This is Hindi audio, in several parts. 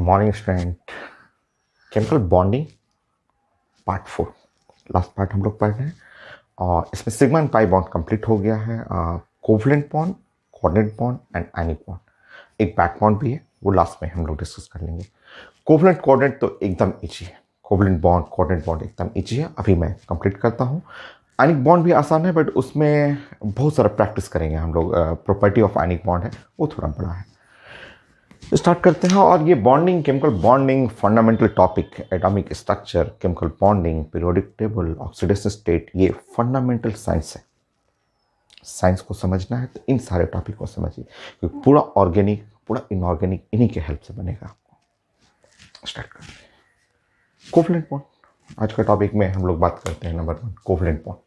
Morning student. Chemical bonding part 4 last part हम लोग पढ़ रहे हैं और इसमें sigma and pi bond complete हो गया है। Covalent bond, coordinate bond and ionic bond, एक बैक बॉन्ड भी है, वो लास्ट में हम लोग डिस्कस कर लेंगे। कोवलेंट कोऑर्डिनेट तो एकदम इजी है, कोवलेंट बॉन्ड कोऑर्डिनेट बॉन्ड एकदम इजी है, अभी मैं कंप्लीट करता हूँ। आयनिक बॉन्ड भी आसान है बट उसमें बहुत सारा प्रैक्टिस करेंगे हम लोग। प्रॉपर्टी ऑफ आयनिक बॉन्ड है वो थोड़ा बड़ा है। स्टार्ट करते हैं। और ये bonding, chemical bonding fundamental topic, atomic structure, chemical bonding, periodic table, oxidation state, ये फंडामेंटल साइंस है। साइंस को समझना है तो इन सारे टॉपिक को समझिए, क्योंकि पूरा ऑर्गेनिक, पूरा इनऑर्गेनिक इन्हीं के हेल्प से बनेगा आपको। स्टार्ट करते हैं। कोवलेंट बॉन्ड आज का टॉपिक में हम लोग बात करते हैं। Number 1, covalent bond.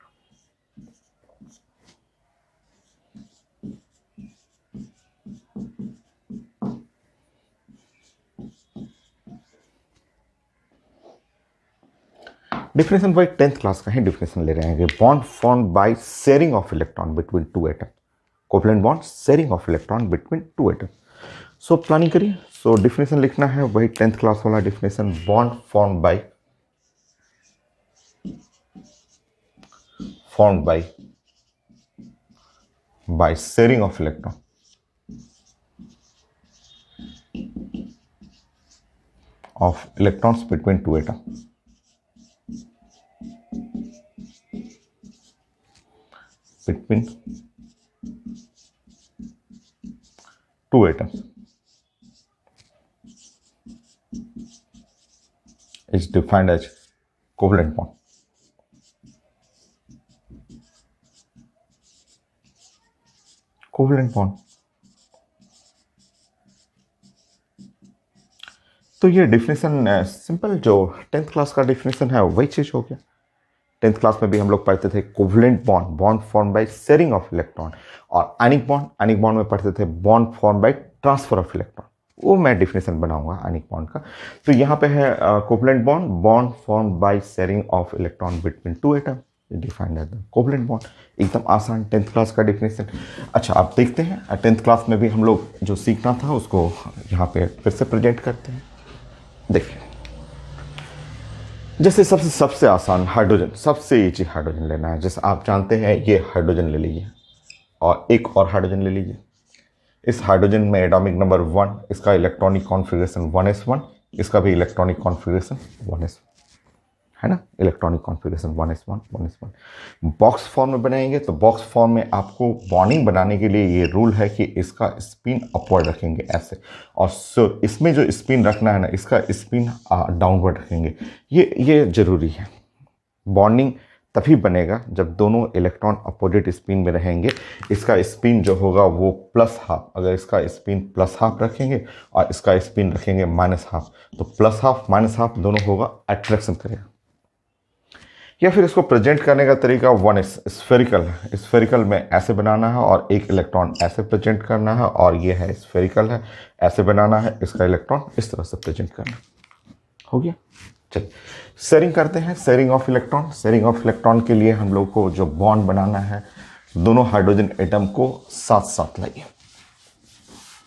डिफिनेशन वही 10th क्लास का ही डिफिनेशन ले रहे हैं। Bond form by sharing of electron between two atom. Covalent bond sharing of electron between two atom. So planning करिए। सो डिफिनेशन लिखना है वही 10th क्लास वाला definition. Bond form by sharing of electron between two atom. between two atoms is defined as covalent bond. Covalent bond, तो ये डिफिनेशन सिंपल जो 10th क्लास का डिफिनेशन है वही चीज हो गया। 10th क्लास में भी हम लोग पढ़ते थे covalent bond, bond form by sharing of electron. और आयनिक बॉन्ड में पढ़ते थे bond form by transfer of electron. वो मैं डिफिनेशन बनाऊंगा आयनिक बॉन्ड का। तो यहाँ पे है covalent bond, bond form by sharing of electron between two atom, defined as covalent bond. एकदम आसान 10th क्लास का डिफिनेशन। अच्छा, आप देखते हैं 10th क्लास में भी हम लोग जो सीखना था उसको यहाँ पे फिर से प्रेजेंट करते हैं। देखिए, जैसे सबसे आसान हाइड्रोजन, सबसे ईजी हाइड्रोजन लेना है। जैसे आप जानते हैं ये हाइड्रोजन ले लीजिए और एक और हाइड्रोजन ले लीजिए। इस हाइड्रोजन में एटॉमिक नंबर 1, इसका इलेक्ट्रॉनिक कॉन्फ़िगरेशन 1s1, इसका भी इलेक्ट्रॉनिक कॉन्फ़िगरेशन 1s1 है ना। Electronic configuration 1s1। Box form में बनाएंगे तो बॉक्स फॉर्म में आपको बॉन्डिंग बनाने के लिए ये रूल है कि इसका स्पिन अपवर्ड रखेंगे ऐसे, और इसमें जो स्पिन रखना है ना, इसका स्पिन डाउनवर्ड रखेंगे। ये जरूरी है। बॉन्डिंग तभी बनेगा जब दोनों इलेक्ट्रॉन अपोजिट स्पिन में रहेंगे। इसका स्पिन जो होगा वो +12, अगर इसका स्पिन +12 रखेंगे और इसका स्पिन रखेंगे -12, तो +12 -12 दोनों होगा, अट्रैक्शन करेगा। या फिर इसको प्रेजेंट करने का तरीका 1s स्फेरिकल है। स्फेरिकल में ऐसे बनाना है और एक इलेक्ट्रॉन ऐसे प्रेजेंट करना है, और ये है स्फेरिकल है, ऐसे बनाना है, इसका इलेक्ट्रॉन इस तरह से प्रेजेंट करना। हो गया। चलिए शेयरिंग करते हैं। शेयरिंग ऑफ इलेक्ट्रॉन के लिए हम लोग को जो बॉन्ड बनाना है, दोनों हाइड्रोजन एटम को साथ साथ लाइए।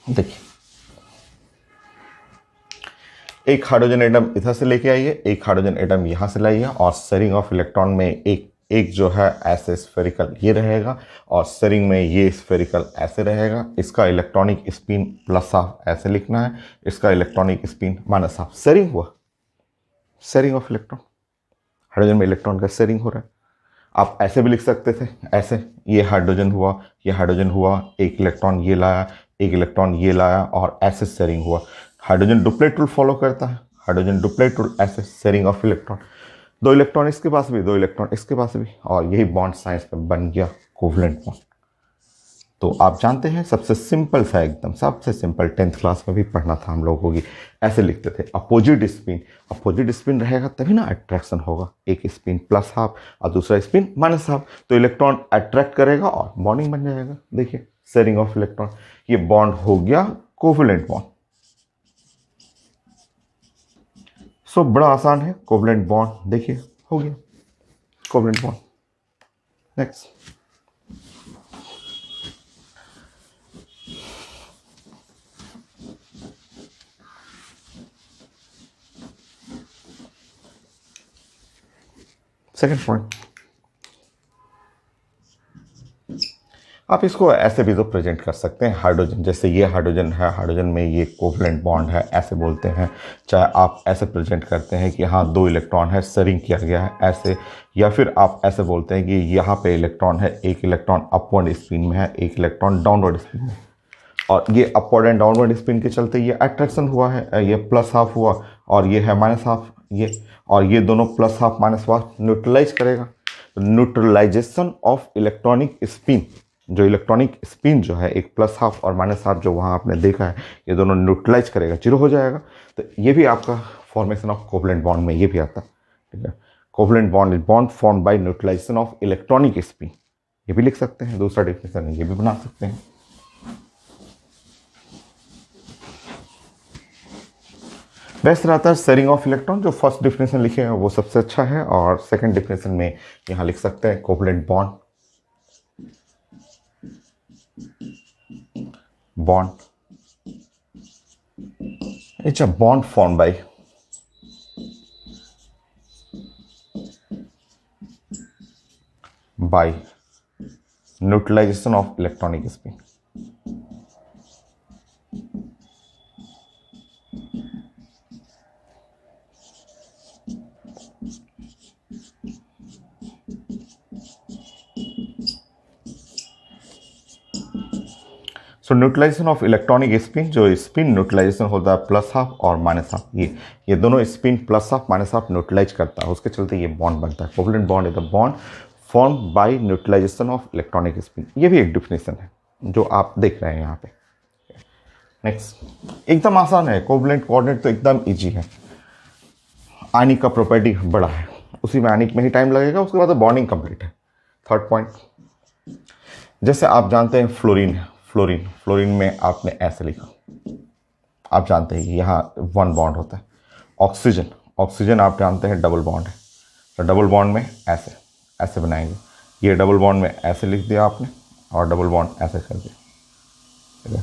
देखिए, एक हाइड्रोजन एटम इधर से लेके आइए, एक हाइड्रोजन एटम यहां से लाइए, और शेयरिंग ऑफ इलेक्ट्रॉन में एक जो है ऐसे स्फेरिकल ये रहेगा, और शेयरिंग में ये स्फेरिकल ऐसे रहेगा। इसका इलेक्ट्रॉनिक स्पिन +12 ऐसे लिखना है, इसका इलेक्ट्रॉनिक स्पिन -12। शेयरिंग हुआ, शेयरिंग ऑफ इलेक्ट्रॉन, हाइड्रोजन में इलेक्ट्रॉन का शेयरिंग हो रहा है। आप ऐसे भी लिख सकते थे, ऐसे, ये हाइड्रोजन हुआ, ये हाइड्रोजन हुआ, एक इलेक्ट्रॉन ये लाया, एक इलेक्ट्रॉन ये लाया, और ऐसे शेयरिंग हुआ। हाइड्रोजन डुप्लेट रूल फॉलो करता है, हाइड्रोजन डुप्लेट रूल, ऐसे शेयरिंग ऑफ इलेक्ट्रॉन, 2 इलेक्ट्रॉन इसके पास भी, 2 इलेक्ट्रॉन इसके पास भी, और यही बॉन्ड साइंस में बन गया कोवलेंट बॉन्ड। तो आप जानते हैं सबसे सिंपल सा, एकदम सबसे सिंपल, 10th क्लास में भी पढ़ना था हम लोगों की। ऐसे लिखते थे अपोजिट स्पिन रहेगा तभी ना अट्रैक्शन होगा। एक स्पिन +12 और दूसरा स्पिन -12, तो इलेक्ट्रॉन अट्रैक्ट करेगा और बॉन्डिंग बन जाएगा। देखिए, शेयरिंग ऑफ इलेक्ट्रॉन, ये बॉन्ड हो गया कोवलेंट बॉन्ड। सो बड़ा आसान है कोवलेंट बॉन्ड। देखिए, हो गया covalent bond. Next, second point, आप इसको ऐसे भी तो प्रेजेंट कर सकते हैं हाइड्रोजन, जैसे ये हाइड्रोजन है, हाइड्रोजन में ये कोवलेंट बॉन्ड है, ऐसे बोलते हैं। चाहे आप ऐसे प्रेजेंट करते हैं कि हाँ 2 इलेक्ट्रॉन है, सरिंग किया गया है ऐसे, या फिर आप ऐसे बोलते हैं कि यहाँ पे इलेक्ट्रॉन है, एक इलेक्ट्रॉन अपवर्ड स्पिन में है, एक इलेक्ट्रॉन डाउनवर्ड स्पिन में, और ये अपवर्ड एंड डाउनवर्ड स्पिन के चलते ये अट्रैक्शन हुआ है, ये प्लस हाफ हुआ और ये है माइनस हाफ, ये और ये दोनों plus half minus half neutralise करेगा। न्यूट्रलाइजेशन ऑफ इलेक्ट्रॉनिक स्पिन, जो इलेक्ट्रॉनिक स्पिन जो है एक प्लस हाफ और माइनस हाफ जो वहाँ आपने देखा है, ये दोनों न्यूट्रलाइज करेगा, जीरो हो जाएगा। तो ये भी आपका फॉर्मेशन ऑफ कोवलेंट बॉन्ड में ये भी आता है, ठीक है। Covalent bond is bond form by neutralisation of electronic spin, ये भी लिख सकते हैं। दूसरा डेफिनेशन है, ये भी बना सकते हैं। बेस्ट रहता है शेयरिंग ऑफ इलेक्ट्रॉन, जो फर्स्ट डेफिनेशन लिखे हैं वो सबसे अच्छा है, और सेकंड डेफिनेशन में यहाँ लिख सकते हैं covalent bond, it's a bond formed by neutralization of electronic spin. So neutralisation of electronic spin, जो स्पिन न्यूट्रलाइजेशन होता है प्लस हाफ और माइनस हाफ, ये दोनों spin plus half minus half neutralise करता है, उसके चलते ये बॉन्ड बनता है। Covalent bond is the bond form by neutralisation of electronic spin, ये भी एक डिफिनेशन है जो आप देख रहे हैं यहाँ पे। नेक्स्ट एकदम आसान है, कोवलेंट कोऑर्डिनेट तो एकदम इजी है। आयनिक का प्रॉपर्टी बड़ा है, उसी में आयनिक में ही टाइम लगेगा, उसके बाद बॉन्डिंग कंप्लीट है। थर्ड पॉइंट, जैसे आप जानते हैं फ्लोरीन है, फ्लोरीन में आपने ऐसे लिखा, आप जानते हैं कि यहाँ 1 बॉन्ड होता है। ऑक्सीजन आप जानते हैं डबल बॉन्ड है, तो डबल बॉन्ड में ऐसे बनाएंगे, ये डबल बॉन्ड में ऐसे लिख दिया आपने और डबल बॉन्ड ऐसे कर दिया, ठीक है।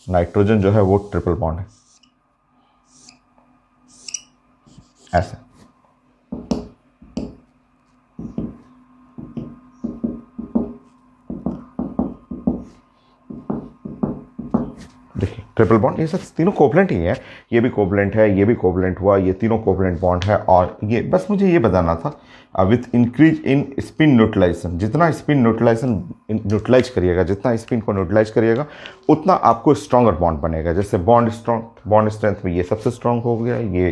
नाइट्रोजन जो है वो ट्रिपल बॉन्ड है, ऐसे। देखिए ट्रिपल बॉन्ड, ये सब तीनों कोवलेंट ही है, ये भी कोवलेंट है, ये भी कोवलेंट हुआ, ये तीनों कोवलेंट बॉन्ड है। और ये बस मुझे ये बताना था, with increase in spin neutralisation, जितना स्पिन न्यूट्रलाइज करिएगा, जितना स्पिन को न्यूट्रलाइज करिएगा उतना आपको स्ट्रॉन्गर बॉन्ड बनेगा। जैसे बॉन्ड स्ट्रेंथ में ये सबसे स्ट्रॉन्ग हो गया, ये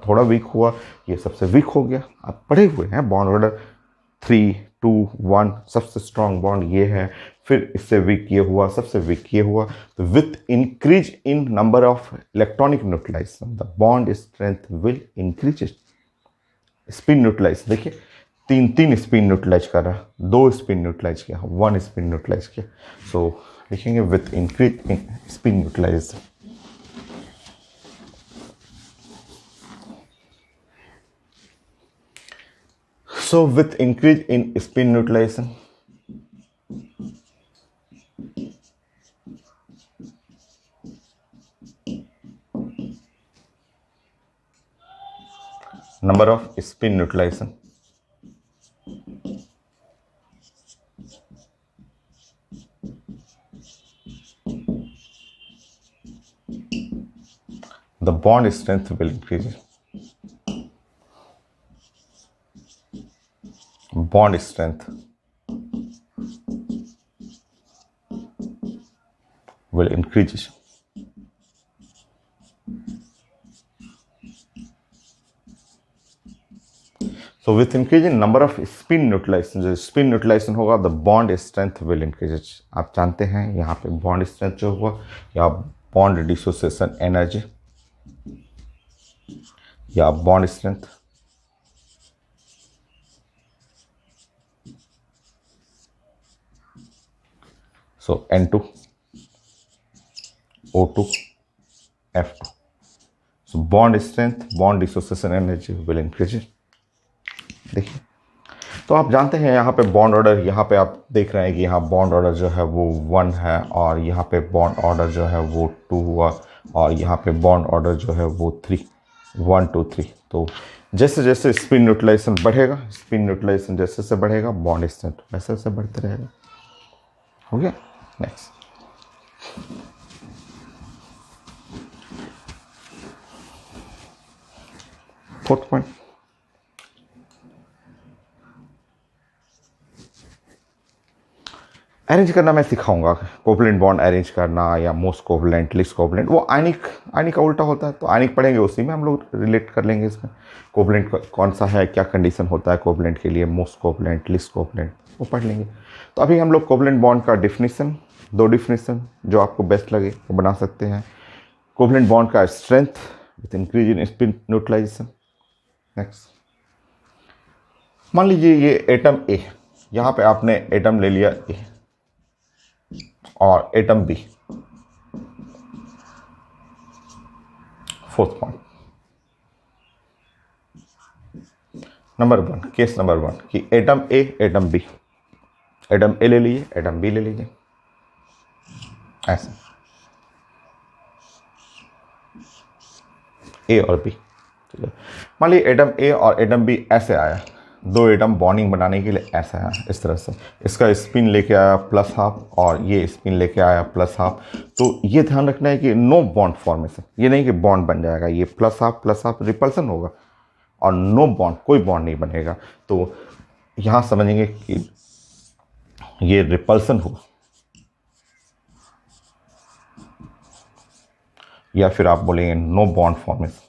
थोड़ा वीक हुआ, ये सबसे वीक हो गया। आप पढ़े हुए हैं बॉन्ड ऑर्डर 3, 2, 1, सबसे स्ट्रॉन्ग बॉन्ड ये है, फिर इससे वीक ये हुआ, सबसे वीक ये हुआ। तो with increase in number of electronic neutralisation the bond strength will increase. Spin neutralise देखिए, 3 स्पिन न्यूट्रलाइज कर रहा है, 2 स्पिन न्यूट्रलाइज किया, 1 स्पिन न्यूट्रलाइज किया। सो लिखेंगे with increase in spin neutralisation. So with increase in spin neutralization, number of spin neutralization, the bond strength will increase. Bond strength will increase. So with increase in number of spin neutralization, जो spin neutralization होगा the bond strength will increase. आप जानते हैं यहाँ पे bond strength जो हुआ या bond dissociation energy या bond strength, so N2, O2, F2. So bond strength, bond dissociation energy will increase. देखिए, तो आप जानते हैं यहाँ पे बॉन्ड ऑर्डर, यहाँ पे आप देख रहे हैं कि यहाँ बॉन्ड ऑर्डर जो है वो 1 है, और यहाँ पे बॉन्ड ऑर्डर जो है वो 2 हुआ, और यहाँ पे बॉन्ड ऑर्डर जो है वो 3, 1 2 3। तो जैसे जैसे स्पिन न्यूट्रलाइजेशन बढ़ेगा, स्पिन न्यूट्रलाइजेशन जैसे जैसे बढ़ेगा, बॉन्ड स्ट्रेंथ वैसे वैसे बढ़ते रहेगा। हो गया। नेक्स्ट, फोर्थ पॉइंट, अरेंज करना मैं सिखाऊंगा। कोवलेंट बॉन्ड अरेंज करना या मोस्ट कोवलेंट, लिस्ट कोवलेंट, वो आयनिक, आयनिक का उल्टा होता है, तो आयनिक पढ़ेंगे उसी में हम लोग रिलेट कर लेंगे इसमें। कोवलेंट कौन सा है, क्या कंडीशन होता है कोवलेंट के लिए, मोस्ट कोवलेंट, लिस्ट कोवलेंट, वो पढ़ लेंगे। तो अभी हम लोग कोवलेंट बॉन्ड का डिफिनीसन, दो डिफिनीसन जो आपको बेस्ट लगे वो बना सकते हैं। कोवलेंट बॉन्ड का strength with increase in spin neutralisation. Next, मान लीजिए ये एटम ए, यहाँ पे आपने एटम ले लिया ए और atom B. Fourth point, number one, case number one कि atom A, atom B, atom A ले लीजिए, एटम बी ले लीजिए, ऐसे ए और बी। ठीक है, मान लीजिए एटम ए और एटम बी ऐसे आया, दो एटम बॉन्डिंग बनाने के लिए ऐसा आया, इस तरह से, इसका स्पिन लेके आया प्लस हाफ और ये स्पिन लेके आया प्लस हाफ। तो ये ध्यान रखना है कि नो बॉन्ड फॉर्मेशन, ये नहीं कि बॉन्ड बन जाएगा, ये प्लस हाफ रिपल्सन होगा और नो बॉन्ड, कोई बॉन्ड नहीं बनेगा। तो यहाँ समझेंगे कि ये रिपल्सन हो, या फिर आप बोलेंगे नो बॉन्ड फॉर्मेशन,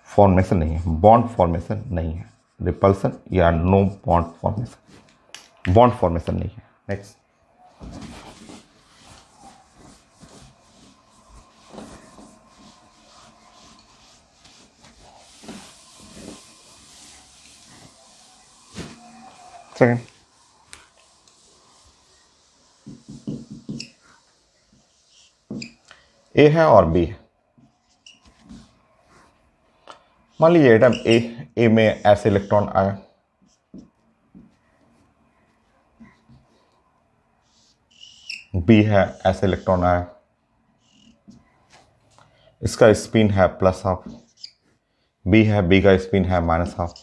फॉर्मेशन नहीं है, बॉन्ड फॉर्मेशन नहीं है, रिपल्सन या no bond formation, bond formation नहीं है। नेक्स्ट, सेकंड, ए है और बी है। मान लीजिए एटम ए, ए में ऐसे इलेक्ट्रॉन आया, बी है ऐसे इलेक्ट्रॉन आया, इसका स्पिन है प्लस हाफ, बी है, बी का स्पिन है माइनस हाफ।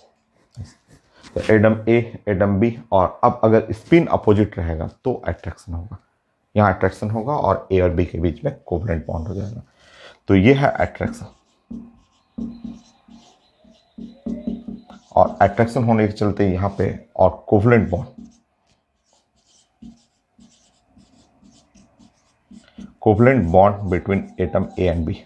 तो एटम ए, एटम बी, और अब अगर स्पिन अपोजिट रहेगा तो अट्रैक्शन होगा, यहाँ अट्रैक्शन होगा और ए और बी के बीच में कोवलेंट बॉन्ड हो जाएगा। तो ये है अट्रैक्शन, और अट्रैक्शन होने के चलते यहाँ पे और covalent bond, covalent bond between atom A and B,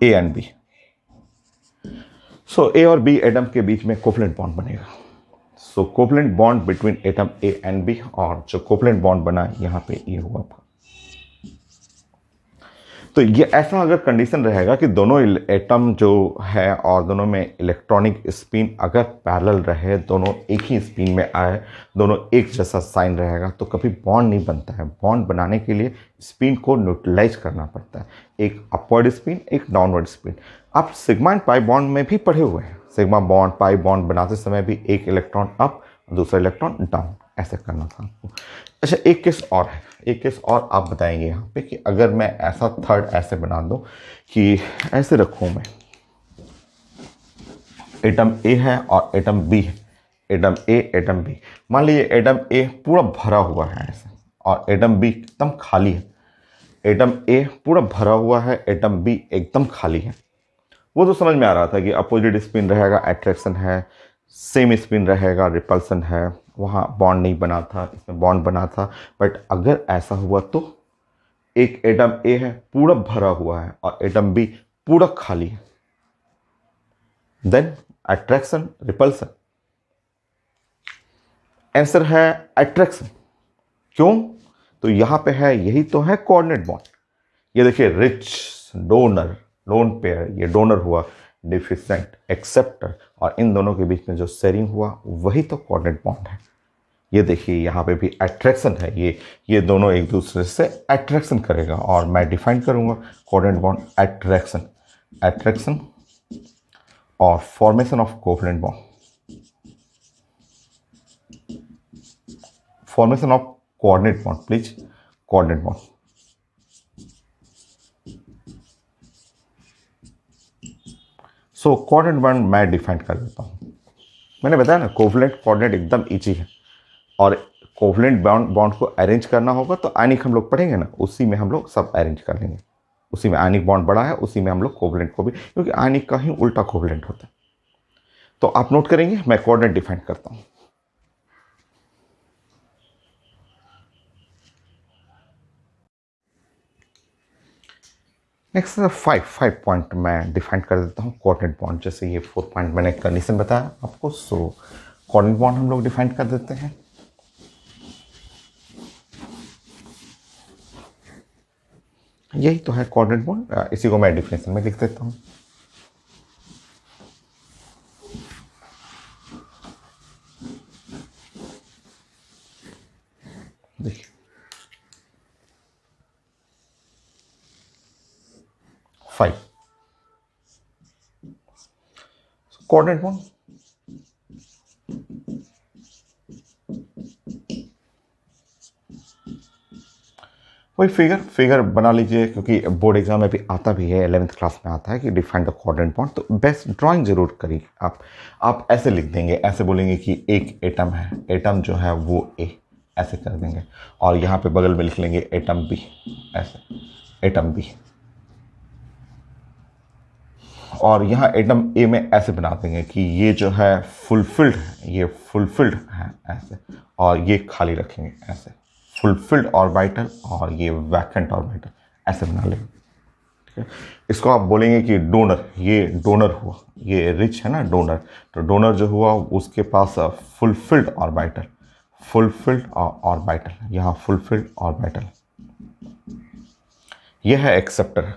A and B. So A और बी एटम के बीच में कोवलेंट बॉन्ड बनेगा। So covalent bond between atom A and B, और जो कोवलेंट बॉन्ड बना यहाँ पे ये हुआ। तो ये ऐसा अगर कंडीशन रहेगा कि दोनों एटम जो है और दोनों में इलेक्ट्रॉनिक स्पिन अगर पैरेलल रहे, दोनों एक ही स्पिन में आए, दोनों एक जैसा साइन रहेगा, तो कभी बॉन्ड नहीं बनता है। बॉन्ड बनाने के लिए स्पिन को न्यूट्रलाइज करना पड़ता है, एक अपवर्ड स्पिन, एक डाउनवर्ड स्पिन। आप सिग्मा एंड पाई बॉन्ड में भी पढ़े हुए हैं, सिग्मा बॉन्ड, पाई बॉन्ड बनाते समय भी एक इलेक्ट्रॉन अप, दूसरा इलेक्ट्रॉन डाउन, ऐसे करना था आपको। अच्छा, एक केस और है, एक केस और आप बताएंगे यहाँ पे कि अगर मैं ऐसा थर्ड ऐसे बना दूं कि ऐसे रखूं मैं, एटम ए है और एटम बी है, एटम ए, एटम बी। मान लीजिए एटम ए पूरा भरा हुआ है ऐसे और एटम बी एकदम खाली है, एटम ए पूरा भरा हुआ है, एटम बी एकदम खाली है। वो तो समझ में आ रहा था कि अपोजिट स्पिन रहेगा, अट्रैक्शन है, सेम स्पिन रहेगा, रिपल्सन है, वहाँ बॉन्ड नहीं बना था, इसमें बॉन्ड बना था। बट अगर ऐसा हुआ तो एक एटम ए है पूरा भरा हुआ है और एटम बी पूरा खाली है, देन अट्रैक्शन, रिपल्सन। आंसर है अट्रैक्शन। क्यों? तो यहां पे है, यही तो है कोऑर्डिनेट बॉन्ड। ये देखिए, रिच डोनर, लोन पेयर, ये डोनर हुआ, डिफिशेंट एक्सेप्टर, और इन दोनों के बीच में जो शेयरिंग हुआ वही तो कोऑर्डिनेट बॉन्ड है। ये देखिए यहाँ पे भी अट्रैक्शन है, ये दोनों एक दूसरे से अट्रैक्शन करेगा, और मैं डिफाइन करूँगा कोऑर्डिनेट बॉन्ड अट्रैक्शन, अट्रैक्शन और formation of covalent bond, formation of coordinate bond, please coordinate bond. So coordinate bond मैं डिफाइन कर देता हूं। मैंने बताया ना कोवलेंट कोऑर्डिनेट एकदम इजी है, और कोवलेंट बॉन्ड को अरेंज करना होगा तो आयनिक हम लोग पढ़ेंगे ना, उसी में हम लोग सब अरेंज कर लेंगे। उसी में आयनिक बॉन्ड बड़ा है, उसी में हम लोग कोवलेंट को भी, क्योंकि आयनिक का ही उल्टा कोवलेंट होता है। तो आप नोट करेंगे, मैं कोऑर्डिनेट डिफाइन करता हूं। नेक्स्ट 5 पॉइंट मैं डिफाइन कर देता हूं कोऑर्डिनेट बॉन्ड। जैसे ये 4 पॉइंट मैंने कंडीशन बताया आपको, सो कोऑर्डिनेट बॉन्ड हम लोग डिफाइन कर देते हैं। यही तो है कोऑर्डिनेट बॉन्ड, इसी को मैं डिफिनेशन में लिख देता हूं। देखिए 5 कोऑर्डिनेट बॉन्ड, वही फिगर बना लीजिए, क्योंकि बोर्ड एग्जाम में भी आता भी है, 11th क्लास में आता है कि डिफाइन द कोऑर्डिनेट बॉन्ड। तो बेस्ट ड्राइंग जरूर करिए आप ऐसे लिख देंगे, ऐसे बोलेंगे कि एक एटम है, एटम जो है वो ए, ऐसे कर देंगे, और यहाँ पे बगल में लिख लेंगे एटम बी, ऐसे एटम बी, और यहाँ एटम ए में ऐसे बना देंगे कि ये जो है फुलफिल्ड है, ये फुलफिल्ड है ऐसे, और ये खाली रखेंगे ऐसे, फुलफिल्ड ऑर्बिटल और ये वैकेंट ऑर्बिटल, ऐसे बना लेंगे। ठीक है, इसको आप बोलेंगे कि डोनर, ये डोनर हुआ, ये रिच है ना डोनर, तो डोनर जो हुआ उसके पास फुलफिल्ड ऑर्बिटल, फुलफिल्ड ऑर्बिटल, यहाँ फुलफिल्ड ऑर्बिटल। यह है एक्सेप्टर,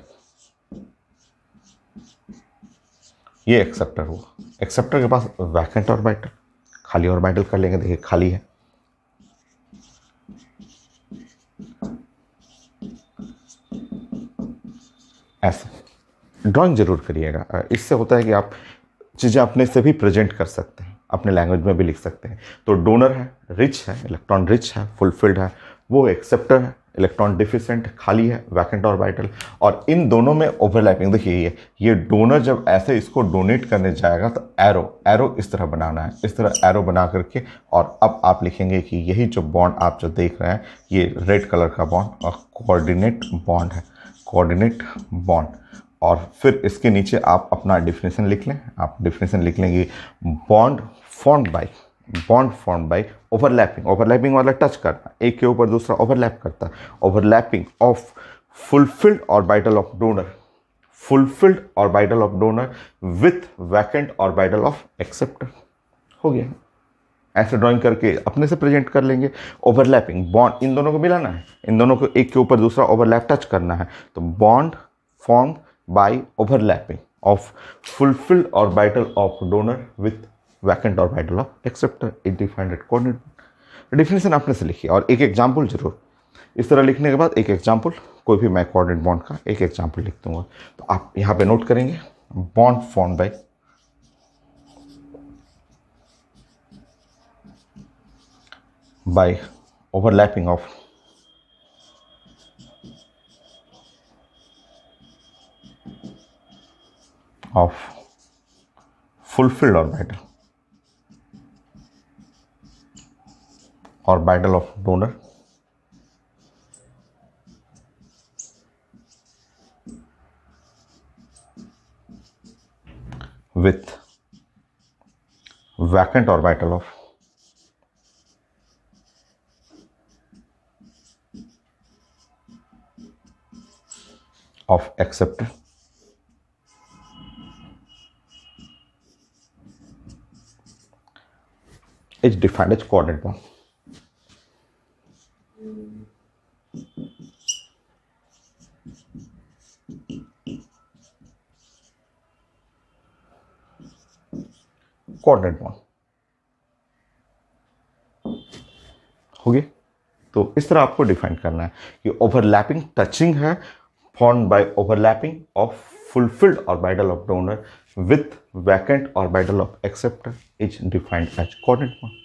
ये एक्सेप्टर हुआ, एक्सेप्टर के पास वैकेंट ऑर्बिटल, खाली ऑर्बिटल कर लेंगे, देखिए खाली है। ऐसे ड्राइंग जरूर करिएगा, इससे होता है कि आप चीज़ें अपने से भी प्रेजेंट कर सकते हैं, अपने लैंग्वेज में भी लिख सकते हैं। तो डोनर है, रिच है, इलेक्ट्रॉन रिच है, फुलफिल्ड है, वो एक्सेप्टर है, इलेक्ट्रॉन डिफिशिएंट, खाली है, वैकेंट ऑर्बिटल। और इन दोनों में ओवरलैपिंग, देखिए ये डोनर जब ऐसे इसको डोनेट करने जाएगा तो एरो इस तरह बनाना है, इस तरह एरो बना करके, और अब आप लिखेंगे कि यही जो बॉन्ड आप जो देख रहे हैं ये रेड कलर का बॉन्ड और कोऑर्डिनेट बॉन्ड है, कोऑर्डिनेट बॉन्ड। और फिर इसके नीचे आप अपना डिफिनेशन लिख लें, आप डिफिनेशन लिख लेंगे बॉन्ड फॉर्म्ड बाय ओवरलैपिंग वाला टच करना, एक के ऊपर दूसरा ओवरलैप करता है, overlapping of fulfilled orbital of donor, fulfilled orbital of donor with vacant orbital of acceptor. हो गया, ऐसे ड्राइंग करके अपने से प्रेजेंट कर लेंगे। ओवरलैपिंग बॉन्ड, इन दोनों को मिलाना है, इन दोनों को एक के ऊपर दूसरा ओवरलैप टच करना है, तो bond form bye overlapping of fulfilled orbital of donor with vacant orbital of acceptor is defined at coordinate. Definition अपने से लिखिए, और एक एग्जाम्पल जरूर, इस तरह लिखने के बाद एक एग्जाम्पल, कोई भी मैं कोऑर्डिनेट बॉन्ड का एक एग्जाम्पल लिख दूंगा। तो आप यहाँ पे नोट करेंगे bond form by overlapping of fulfilled orbital of donor with vacant orbital of acceptor is defined as coordinate bond. Coordinate bond हो गया। तो इस तरह आपको डिफाइन करना है कि ओवरलैपिंग टचिंग है, formed by overlapping of fulfilled orbital of donor with vacant orbital of acceptor is defined as coordinate bond.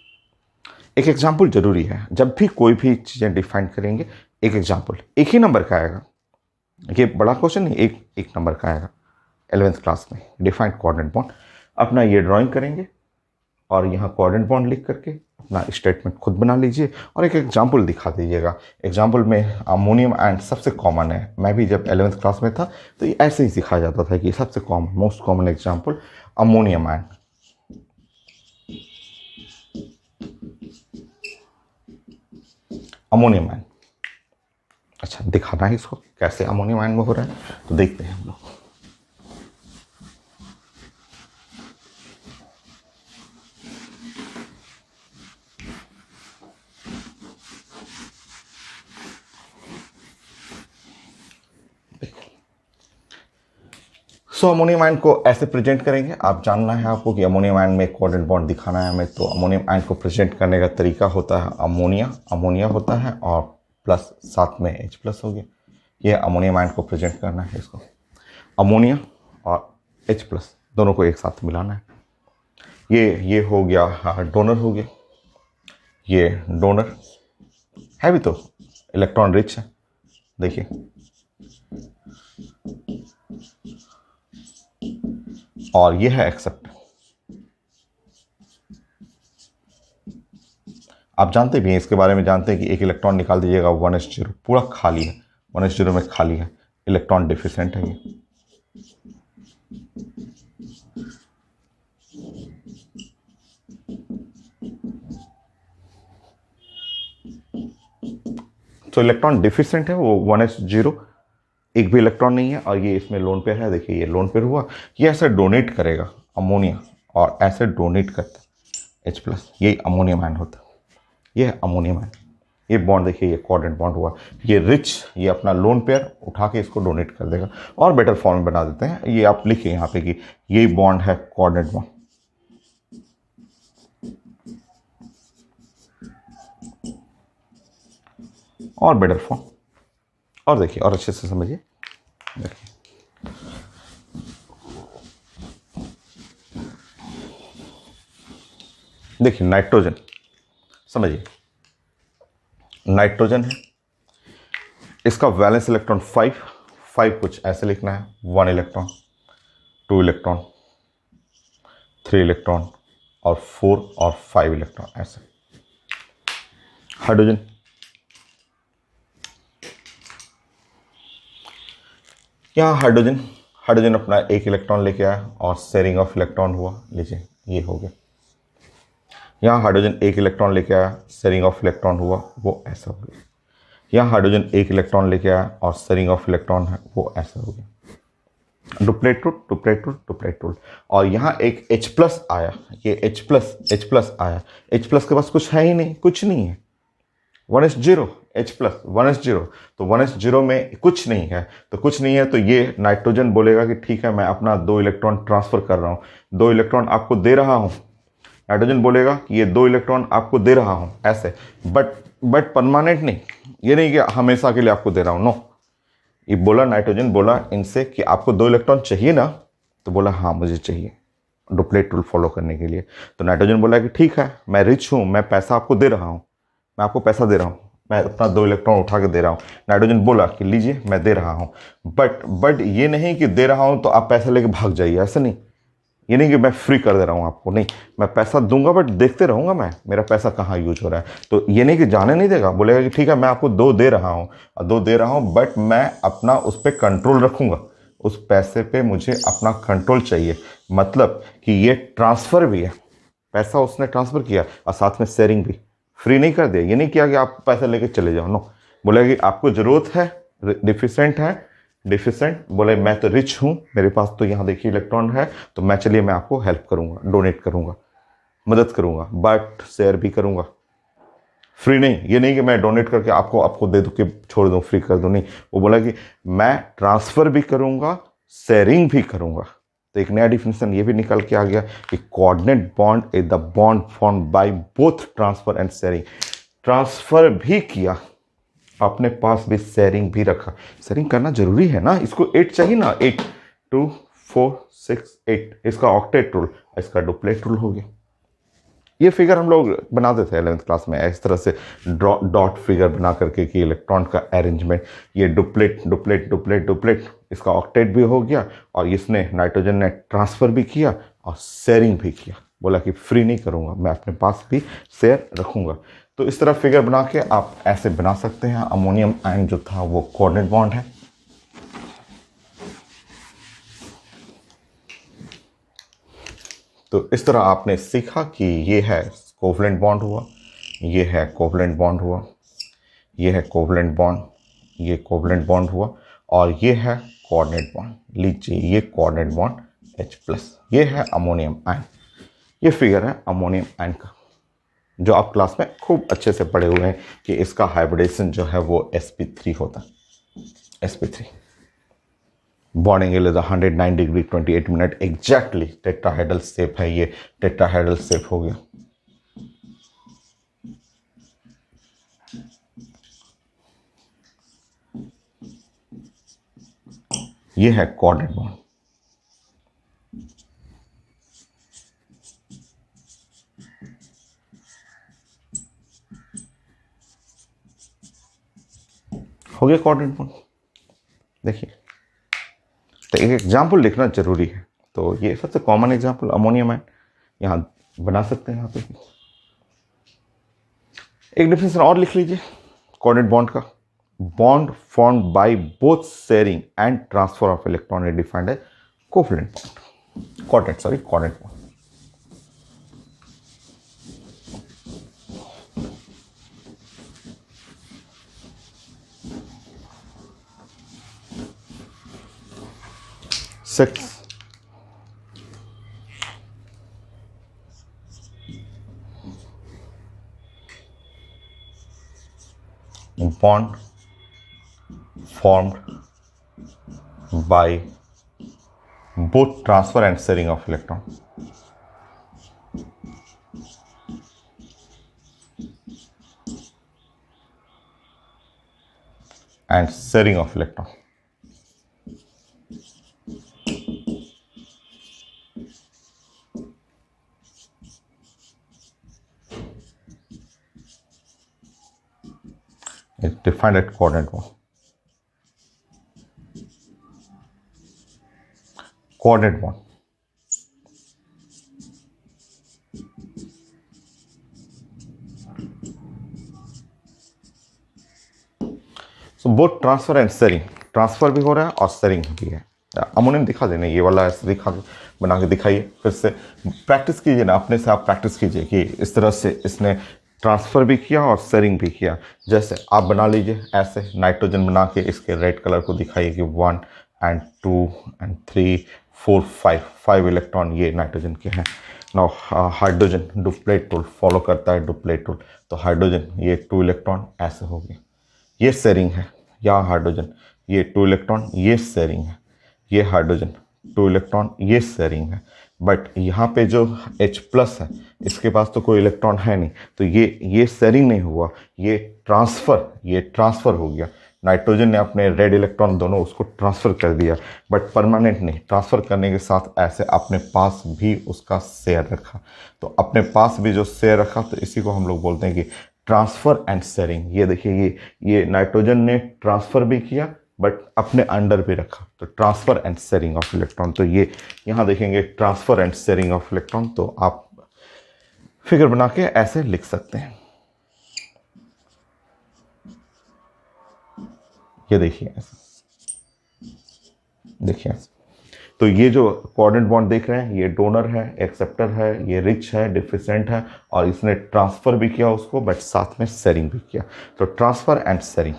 एक एग्जाम्पल जरूरी है, जब भी कोई भी चीज़ें डिफाइन करेंगे एक एग्जाम्पल, एक ही नंबर का आएगा, ये बड़ा क्वेश्चन नहीं, एक नंबर का आएगा 11th क्लास में। डिफाइंड कोऑर्डिनेट बॉन्ड, अपना ये ड्राइंग करेंगे और यहाँ कोऑर्डिनेट बॉन्ड लिख करके अपना स्टेटमेंट खुद बना लीजिए और एक एग्जाम्पल दिखा दीजिएगा। एग्जाम्पल में अमोनियम एंड सबसे कॉमन है, मैं भी जब 11th क्लास में था तो ये ऐसे ही सिखाया जाता था कि सबसे common most common example ammonium and. Ammonium ion, अच्छा दिखाना है इसको कैसे अमोनियम आयन में हो रहा है, तो देखते हैं हम लोग। सो अमोनियम आयन को ऐसे प्रेजेंट करेंगे, आप जानना है आपको कि अमोनियम आयन में कोऑर्डिनेट बॉन्ड दिखाना है हमें, तो अमोनियम आयन को प्रेजेंट करने का तरीका होता है अमोनिया होता है और प्लस साथ में H+ हो गया, ये अमोनियम आयन को प्रेजेंट करना है। इसको अमोनिया और H+ दोनों को एक साथ मिलाना है। ये हो गया डोनर हो गया, ये डोनर है भी तो इलेक्ट्रॉन रिच है, देखिए और ये है एक्सेप्ट। आप जानते भी हैं इसके बारे में, जानते हैं कि एक इलेक्ट्रॉन निकाल दीजिएगा 1s0, पूरा खाली है, 1s0 में खाली है, इलेक्ट्रॉन डिफिशिएंट है ये। तो इलेक्ट्रॉन डिफिशिएंट है वो 1s0, एक भी इलेक्ट्रॉन नहीं है और ये इसमें लोन पेयर है, देखिए ये लोन पेयर हुआ, ये ऐसे डोनेट करेगा अमोनिया और ऐसे डोनेट करता है H+, यही अमोनियम आयन होता है, ये है अमोनियम आयन। ये बॉन्ड देखिए, ये कोऑर्डिनेट बॉन्ड हुआ, ये रिच, ये अपना लोन पेयर उठा के इसको डोनेट कर देगा और बेटर फॉर्म में बना देते हैं। ये आप लिखिए यहाँ पे कि ये बॉन्ड है कोऑर्डिनेट बॉन्ड, और बेटर फॉर्म, और देखिए और अच्छे से समझिए। देखिए नाइट्रोजन, समझिए नाइट्रोजन है, इसका वैलेंस इलेक्ट्रॉन 5 कुछ ऐसे लिखना है, 1 इलेक्ट्रॉन 2 इलेक्ट्रॉन 3 इलेक्ट्रॉन और 4 और 5 इलेक्ट्रॉन ऐसे। हाइड्रोजन, यहाँ हाइड्रोजन अपना 1 इलेक्ट्रॉन लेके आया और शेयरिंग ऑफ इलेक्ट्रॉन हुआ, लीजिए ये हो गया। यहाँ हाइड्रोजन 1 इलेक्ट्रॉन लेके आया, शेयरिंग ऑफ इलेक्ट्रॉन हुआ, वो ऐसा हो गया। यहाँ हाइड्रोजन 1 इलेक्ट्रॉन लेके आया और शेयरिंग ऑफ इलेक्ट्रॉन है, वो ऐसा हो गया। Duplet rule. और यहाँ एक H+ आया, ये H+ आया, H+ के पास कुछ है ही नहीं, कुछ नहीं है, 1s0 H+, 1s0, तो 1s0 में कुछ नहीं है, तो ये नाइट्रोजन बोलेगा कि ठीक है मैं अपना 2 इलेक्ट्रॉन ट्रांसफर कर रहा हूँ, 2 इलेक्ट्रॉन आपको दे रहा हूँ। नाइट्रोजन बोलेगा कि ये 2 इलेक्ट्रॉन आपको दे रहा हूँ ऐसे, बट परमानेंट नहीं, ये नहीं कि हमेशा के लिए आपको दे रहा हूँ, नो। ये बोला, नाइट्रोजन बोला इनसे कि आपको 2 इलेक्ट्रॉन चाहिए ना, तो बोला हाँ मुझे चाहिए डुप्लेट रूल फॉलो करने के लिए। तो नाइट्रोजन बोला कि ठीक है मैं रिच हूँ, मैं पैसा आपको दे रहा हूँ, मैं आपको पैसा दे रहा हूँ, मैं अपना 2 इलेक्ट्रॉन उठा के दे रहा हूँ। नाइट्रोजन बोला कि लीजिए मैं दे रहा हूँ, बट ये नहीं कि दे रहा हूँ तो आप पैसा लेके भाग जाइए, ऐसा नहीं। ये नहीं कि मैं फ्री कर दे रहा हूँ आपको, नहीं, मैं पैसा दूंगा बट देखते रहूँगा मैं मेरा पैसा कहाँ यूज हो रहा है। तो ये नहीं कि जाने नहीं देगा, बोलेगा कि ठीक है मैं आपको 2 दे रहा हूँ और 2 दे रहा हूँ, बट मैं अपना उस पर कंट्रोल रखूँगा, उस पैसे पे मुझे अपना कंट्रोल चाहिए। मतलब कि ये ट्रांसफ़र भी है, पैसा उसने ट्रांसफ़र किया और साथ में शेयरिंग भी, फ्री नहीं कर दिया। ये नहीं किया कि आप पैसा लेके चले जाओ, नो। बोले कि आपको ज़रूरत है, डिफिशेंट बोले मैं तो रिच हूँ, मेरे पास तो यहाँ देखिए इलेक्ट्रॉन है, तो मैं चलिए मैं आपको हेल्प करूँगा, डोनेट करूँगा, मदद करूँगा, बट शेयर भी करूँगा, फ्री नहीं। ये नहीं कि मैं डोनेट करके आपको दे दूँ कि छोड़ दूँ, फ्री कर दूँ, नहीं। वो बोला कि मैं ट्रांसफ़र भी करूँगा, शेयरिंग भी करूँगा। तो एक नया डिफिनेशन ये भी निकल के आ गया कि coordinate bond is the bond form by both transfer and sharing. Transfer भी किया, अपने पास भी शेयरिंग भी रखा। शेयरिंग करना जरूरी है ना, इसको 8 चाहिए ना, 8 2 4 6 8, इसका ऑक्टेट रूल, इसका डुप्लेट रूल हो गया। ये फिगर हम लोग बनाते थे 11th क्लास में इस तरह से, डॉट फिगर बना करके कि इलेक्ट्रॉन का अरेंजमेंट, ये डुप्लेट डुप्लेट डुप्लेट डुप्लेट, इसका ऑक्टेट भी हो गया और इसने नाइट्रोजन ने ट्रांसफ़र भी किया और शेयरिंग भी किया। बोला कि फ्री नहीं करूँगा, मैं अपने पास भी शेयर रखूँगा। तो इस तरह फिगर बना के आप ऐसे बना सकते हैं। अमोनियम आयन जो था वो कोऑर्डिनेट बॉन्ड है। तो इस तरह आपने सीखा कि ये है कोवलेंट बॉन्ड हुआ, ये है कोवलेंट बॉन्ड हुआ, ये है कोवलेंट बॉन्ड, ये कोवलेंट बॉन्ड हुआ और ये है कोऑर्डिनेट बॉन्ड। लीजिए ये कोऑर्डिनेट बॉन्ड H+, ये है अमोनियम आयन। ये फिगर है अमोनियम आयन का, जो आप क्लास में खूब अच्छे से पढ़े हुए हैं कि इसका हाइब्रिडेशन जो है वो sp3 होता है। sp3 bonding angle is 109 degree 28 minute exactly. Tetrahedral shape है, ये टेट्राहेड्रल शेप हो गया। ये है कोऑर्डिनेट बॉन्ड। हो गया कोऑर्डिनेट बॉन्ड। देखिए तो एक एग्जाम्पल लिखना जरूरी है। तो ये सबसे कॉमन एग्जाम्पल अमोनियम है, यहाँ बना सकते हैं। यहाँ पे एक डिफिनेशन और लिख लीजिए कोऑर्डिनेट बॉन्ड का। Bond formed by both sharing and transfer of electron is defined as covalent bond, coordinate bond. Six, bond formed by both transfer and sharing of electron. And sharing of electron. Is defined at coordinate bond. Coordinate bond. So both transfer and sharing, transfer भी हो रहा है और शेयरिंग भी है। अमोनियम दिखा देना, ये वाला ऐसे दिखा बना के दिखाइए, फिर से प्रैक्टिस कीजिए ना, अपने से आप प्रैक्टिस कीजिए कि इस तरह से इसने ट्रांसफ़र भी किया और शेयरिंग भी किया। जैसे आप बना लीजिए ऐसे, नाइट्रोजन बना के इसके रेड कलर को दिखाइए कि 1 and 2 and 3 4 5 इलेक्ट्रॉन ये नाइट्रोजन के हैं। Now hydrogen duplet rule follow करता है, डुप्लेट रूल। तो हाइड्रोजन ये 2 इलेक्ट्रॉन ऐसे हो गए, ये शेयरिंग है। यहाँ हाइड्रोजन ये 2 इलेक्ट्रॉन, ये शेयरिंग है। ये हाइड्रोजन 2 इलेक्ट्रॉन, ये शेयरिंग है। बट यहाँ पे जो H+ है इसके पास तो कोई इलेक्ट्रॉन है नहीं, तो ये शेयरिंग नहीं हुआ, ये ट्रांसफ़र हो गया। नाइट्रोजन ने अपने रेड इलेक्ट्रॉन दोनों उसको ट्रांसफ़र कर दिया, बट परमानेंट नहीं। ट्रांसफ़र करने के साथ ऐसे अपने पास भी उसका शेयर रखा। तो अपने पास भी जो शेयर रखा, तो इसी को हम लोग बोलते हैं कि ट्रांसफ़र एंड शेयरिंग। ये देखिए, ये नाइट्रोजन ने ट्रांसफ़र भी किया बट अपने अंडर भी रखा, तो transfer and sharing of electron. तो ये यहाँ देखेंगे transfer and sharing of electron. तो आप फिगर बना के ऐसे लिख सकते हैं। ये देखिए ऐसे, देखिए ऐसे। तो ये जो कोऑर्डिनेट बॉन्ड देख रहे हैं, ये डोनर है, एक्सेप्टर है, ये रिच है, डिफिसेंट है, और इसने ट्रांसफ़र भी किया उसको, बट साथ में शेयरिंग भी किया। तो ट्रांसफ़र एंड शेयरिंग,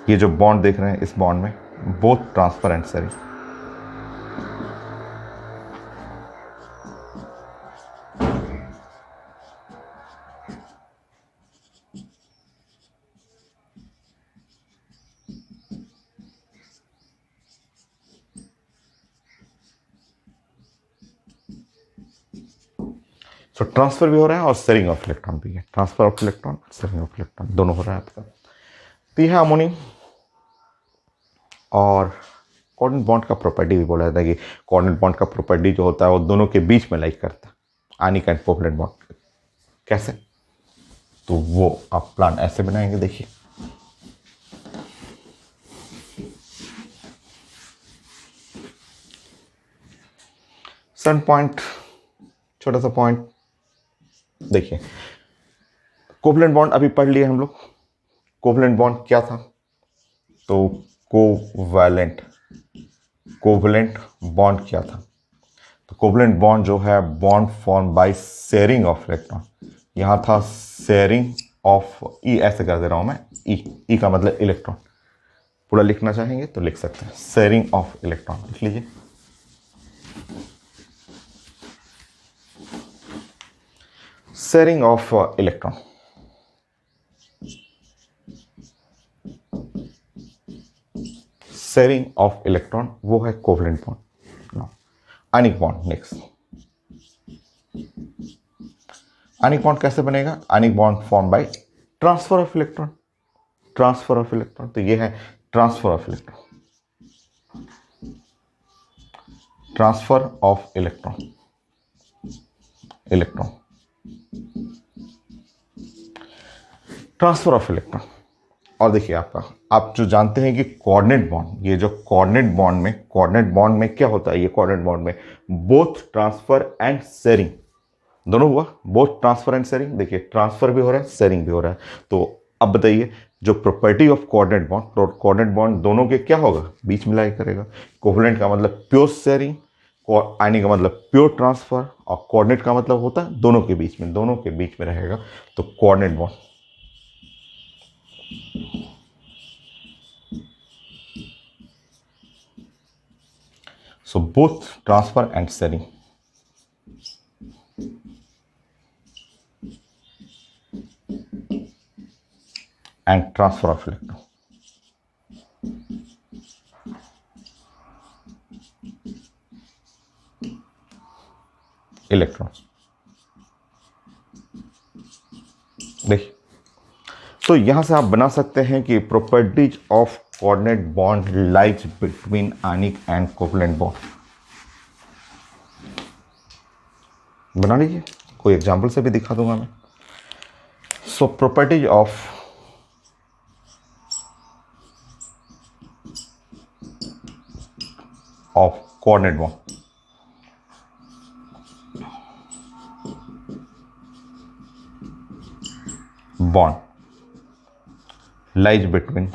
ये जो बॉन्ड देख रहे हैं, इस बॉन्ड में बोथ ट्रांसफ़र एंड शेयरिंग। तो ट्रांसफ़र भी हो रहा है और शेयरिंग ऑफ इलेक्ट्रॉन भी है। Transfer of electron, sharing of electron दोनों हो रहा है आपका। तो यह है अमोनियम। और कोऑर्डिनेट बॉन्ड का प्रॉपर्टी भी बोला जाता है कि कोऑर्डिनेट बॉन्ड का प्रॉपर्टी जो होता है वो दोनों के बीच में लाइक करता है, आनिक एंड कोवलेंट बॉन्ड कैसे? तो वो आप प्लान ऐसे बनाएंगे, देखिए सन पॉइंट, छोटा सा पॉइंट, देखिए कोवलेंट बॉन्ड अभी पढ़ लिए हम लोग। कोवलेंट बॉन्ड क्या था? तो कोवैलेंट, कोवलेंट बॉन्ड क्या था? तो कोवलेंट बॉन्ड जो है bond form by sharing of electron. यहां था शेयरिंग ऑफ, ई ऐसे कर दे रहा हूं मैं, ई का मतलब इलेक्ट्रॉन। पूरा लिखना चाहेंगे तो लिख सकते हैं, शेयरिंग ऑफ इलेक्ट्रॉन लिख लीजिए। Sharing of electron, sharing of electron वो है covalent bond. Ionic bond next. Ionic bond कैसे बनेगा? Ionic bond form by transfer of electron, transfer of electron. तो ये है transfer of electron, transfer of electron, electron, transfer of electron. और देखिए आपका, आप जो जानते हैं कि कोऑर्डिनेट बॉन्ड, ये जो कोऑर्डिनेट बॉन्ड में क्या होता है? ये कोऑर्डिनेट बॉन्ड में बोथ ट्रांसफर एंड शेयरिंग दोनों हुआ, बोथ ट्रांसफर एंड शेयरिंग। देखिए ट्रांसफर भी हो रहा है, शेयरिंग भी हो रहा है। तो अब बताइए जो property of coordinate bond, coordinate bond दोनों के क्या होगा? बीच मिलाई करेगा। कोवलेंट का मतलब प्योर शेयरिंग, आयनिक का मतलब प्योर ट्रांसफर, और कोऑर्डिनेट का मतलब होता है दोनों के बीच में, दोनों के बीच में रहेगा। तो coordinate bond, so both transfer and sharing, and transfer of electron, electrons। देखिए तो यहां से आप बना सकते हैं कि properties of coordinate bond lies between ionic and covalent bond. बना लीजिए, कोई एग्जांपल से भी दिखा दूंगा मैं। So properties of coordinate bond, bond lies between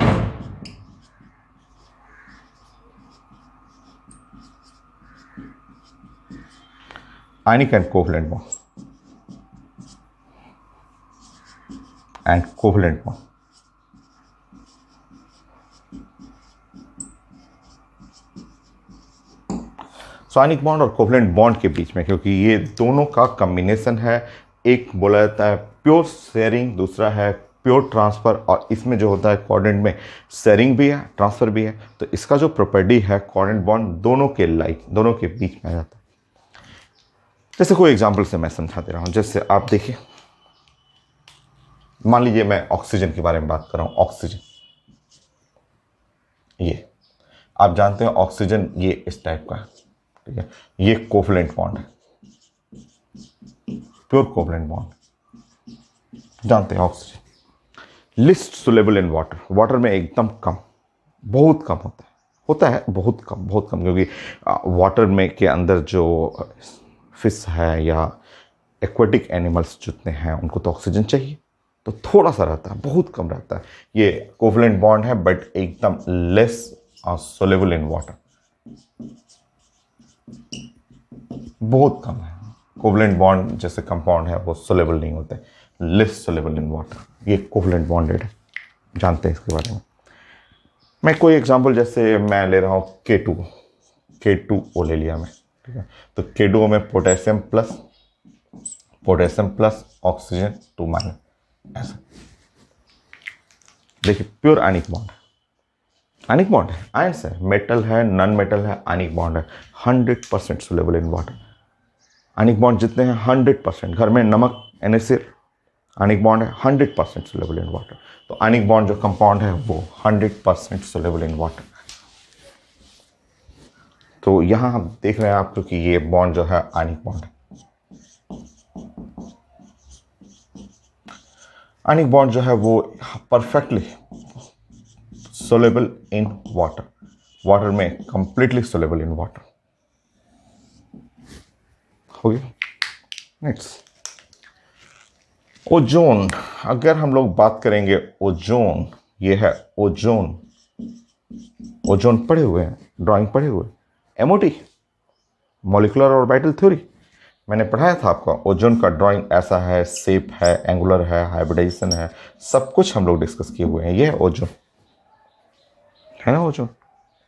ionic and covalent bond, so ionic bond और कोवलेंट बॉन्ड के बीच में, क्योंकि ये दोनों का कॉम्बिनेशन है, एक बोला जाता है प्योर शेयरिंग, दूसरा है प्योर ट्रांसफर, और इसमें जो होता है कोऑर्डिनेट में शेयरिंग भी है ट्रांसफर भी है। तो इसका जो प्रॉपर्टी है कोऑर्डिनेट बॉन्ड दोनों के लाइक, दोनों के बीच में आ जाता है। जैसे कोई एग्जांपल से मैं समझा दे रहा हूं, जैसे आप देखिए, मान लीजिए मैं ऑक्सीजन के बारे में बात कर रहा हूं। ऑक्सीजन, ये आप जानते हैं ऑक्सीजन ये इस टाइप का है, ठीक है। ये कोवलेंट बॉन्ड है, प्योर कोवलेंट बॉन्ड, जानते हैं oxygen. List soluble in water, water में एकदम कम, बहुत कम होता है बहुत कम, क्योंकि वाटर में के अंदर जो फिश है या एक्वेटिक एनिमल्स जितने हैं उनको तो ऑक्सीजन चाहिए, तो थोड़ा सा रहता है, बहुत कम रहता है। ये कोवलेंट बॉन्ड है बट एकदम लेस सोलेबल इन वाटर, बहुत कम है। कोवलेंट बॉन्ड जैसे कंपाउंड है वो सोलेबल नहीं होते, लेस सोलेबल इन वाटर। ये कोवलेंट बॉन्डेड है, जानते हैं इसके बारे में। मैं कोई एग्जांपल, जैसे मैं ले रहा हूँ K2O ले लिया मैं, ठीक है। तो K2O में पोटेशियम प्लस ऑक्सीजन 2 माइनस, ऐसा। देखिए प्योर आयनिक बॉन्ड है, आयंस है, मेटल है, नॉन मेटल है, आयनिक बॉन्ड है, 100% soluble in water. Ionic bond जितने हैं 100%, घर में नमक NaCl, आयनिक बॉन्ड है 100% सोलेबल इन वाटर। तो आयनिक बॉन्ड जो कंपाउंड है वो 100% सोलेबल इन वाटर। तो यहां हम देख रहे हैं आप, क्योंकि ये बॉन्ड जो है आयनिक बॉन्ड है, आयनिक बॉन्ड जो है वो perfectly soluble in water, water में कंप्लीटली सोलेबल इन वाटर। हो गया। Next, ozone. अगर हम लोग बात करेंगे ओजोन, ये है ओजोन। ओजोन पढ़े हुए हैं, ड्राइंग पढ़े हुए, एमओटी, मॉलिक्यूलर ऑर्बिटल थ्योरी, मैंने पढ़ाया था आपका। ओजोन का ड्राइंग ऐसा है, शेप है, एंगुलर है, हाइब्रिडाइजेशन है, सब कुछ हम लोग डिस्कस किए हुए हैं। ये है ओजोन, है ना ओजोन।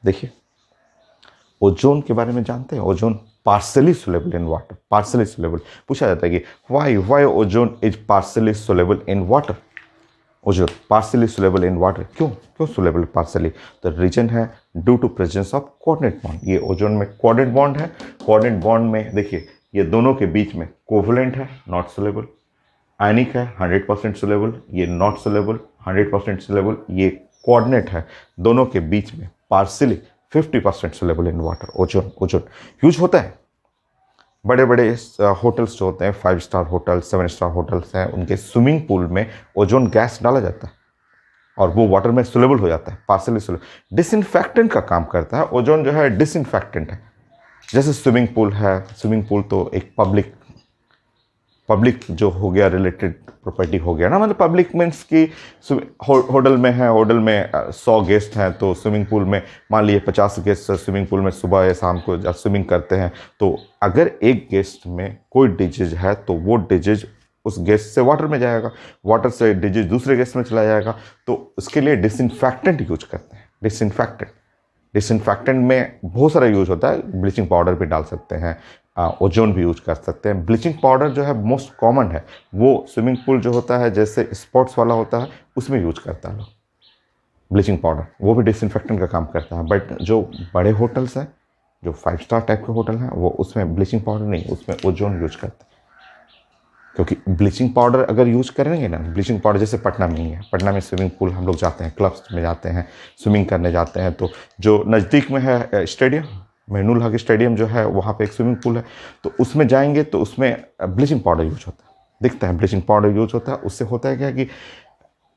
देखिए ओजोन के बारे में जानते हैं। Ozone partially soluble in water, partially soluble. पूछा जाता है कि why ozone is partially soluble in water. Ozone partially soluble in water, क्यों सोलेबल पार्सली? तो रीजन है due to presence of coordinate bond. ये ओजोन में कोऑर्डिनेट बॉन्ड है। कोऑर्डिनेट बॉन्ड में देखिए ये दोनों के बीच में कोवलेंट है, नॉट सोलेबल। आयनिक है 100% सोलेबल, ये नॉट सोलेबल, 100% सोलेबल। ये कोऑर्डिनेट है, दोनों के बीच में partially 50% soluble in water. Ozone use होता है बड़े बड़े होटल्स जो होते हैं, 5 स्टार होटल, 7 स्टार होटल्स हैं, उनके स्विमिंग पूल में ओजोन गैस डाला जाता है और वो वाटर में सोलेबल हो जाता है, पार्सली सोलेबल। डिसइंफेक्टेंट का काम करता है ओजोन, जो है डिसइंफेक्टेंट है। जैसे स्विमिंग पूल है, स्विमिंग पूल तो एक पब्लिक जो हो गया, रिलेटेड प्रॉपर्टी हो गया ना, मतलब पब्लिक मीन्स कि होटल में है, होटल में 100 गेस्ट हैं, तो स्विमिंग पूल में मान लीजिए 50 गेस्ट स्विमिंग पूल में सुबह या शाम को जब स्विमिंग करते हैं, तो अगर एक गेस्ट में कोई डिजीज है तो वो डिजीज उस गेस्ट से वाटर में जाएगा, वाटर से डिजीज दूसरे गेस्ट में चला जाएगा, तो उसके लिए डिसइंफेक्टेंट यूज करते हैं। डिसइंफेक्टेंट में बहुत सारा यूज होता है, ब्लीचिंग पाउडर भी डाल सकते हैं, ओजोन भी यूज कर सकते हैं। ब्लीचिंग पाउडर जो है मोस्ट कॉमन है, वो स्विमिंग पूल जो होता है जैसे स्पॉट्स वाला होता है उसमें यूज करता है लोग ब्लीचिंग पाउडर, वो भी डिसइंफेक्टेंट का काम करता है। बट जो बड़े होटल्स हैं, जो 5 स्टार टाइप के होटल हैं, वो उसमें ब्लीचिंग पाउडर नहीं, उसमें ओजोन यूज करते हैं। क्योंकि ब्लीचिंग पाउडर अगर यूज करेंगे ना, ब्लीचिंग पाउडर जैसे पटना में ही है, पटना में स्विमिंग पूल हम लोग जाते हैं, क्लब्स में जाते हैं, स्विमिंग करने जाते हैं, तो जो नज़दीक में है स्टेडियम, मेहनुल हक स्टेडियम जो है, वहाँ पे एक स्विमिंग पूल है, तो उसमें जाएंगे तो उसमें ब्लीचिंग पाउडर यूज होता है, दिखता है ब्लीचिंग पाउडर यूज होता है। उससे होता है क्या कि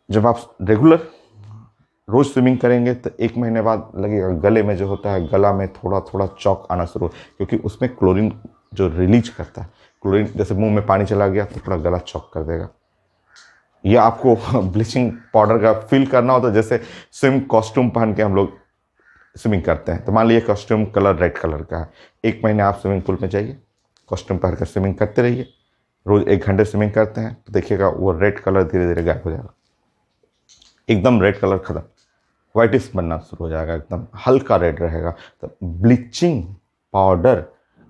जब आप रेगुलर रोज स्विमिंग करेंगे तो 1 महीने बाद लगेगा गले में जो होता है, गला में थोड़ा थोड़ा चौक आना शुरू, क्योंकि उसमें क्लोरीन जो रिलीज करता है, क्लोरीन जैसे मुंह में पानी चला गया तो थोड़ा गला चौक कर देगा। या आपको ब्लीचिंग पाउडर का फील करना हो तो जैसे स्विम कॉस्ट्यूम पहन के हम लोग स्विमिंग करते हैं, तो मान लीजिए कॉस्ट्यूम कलर रेड कलर का है, 1 महीने आप स्विमिंग पूल में जाइए, कॉस्ट्यूम पहन कर स्विमिंग करते रहिए, रोज 1 घंटे स्विमिंग करते हैं, तो देखिएगा वो रेड कलर धीरे धीरे गायब हो जाएगा, एकदम रेड कलर खत्म, व्हाइटिश बनना शुरू हो जाएगा, एकदम हल्का रेड रहेगा। तो ब्लीचिंग पाउडर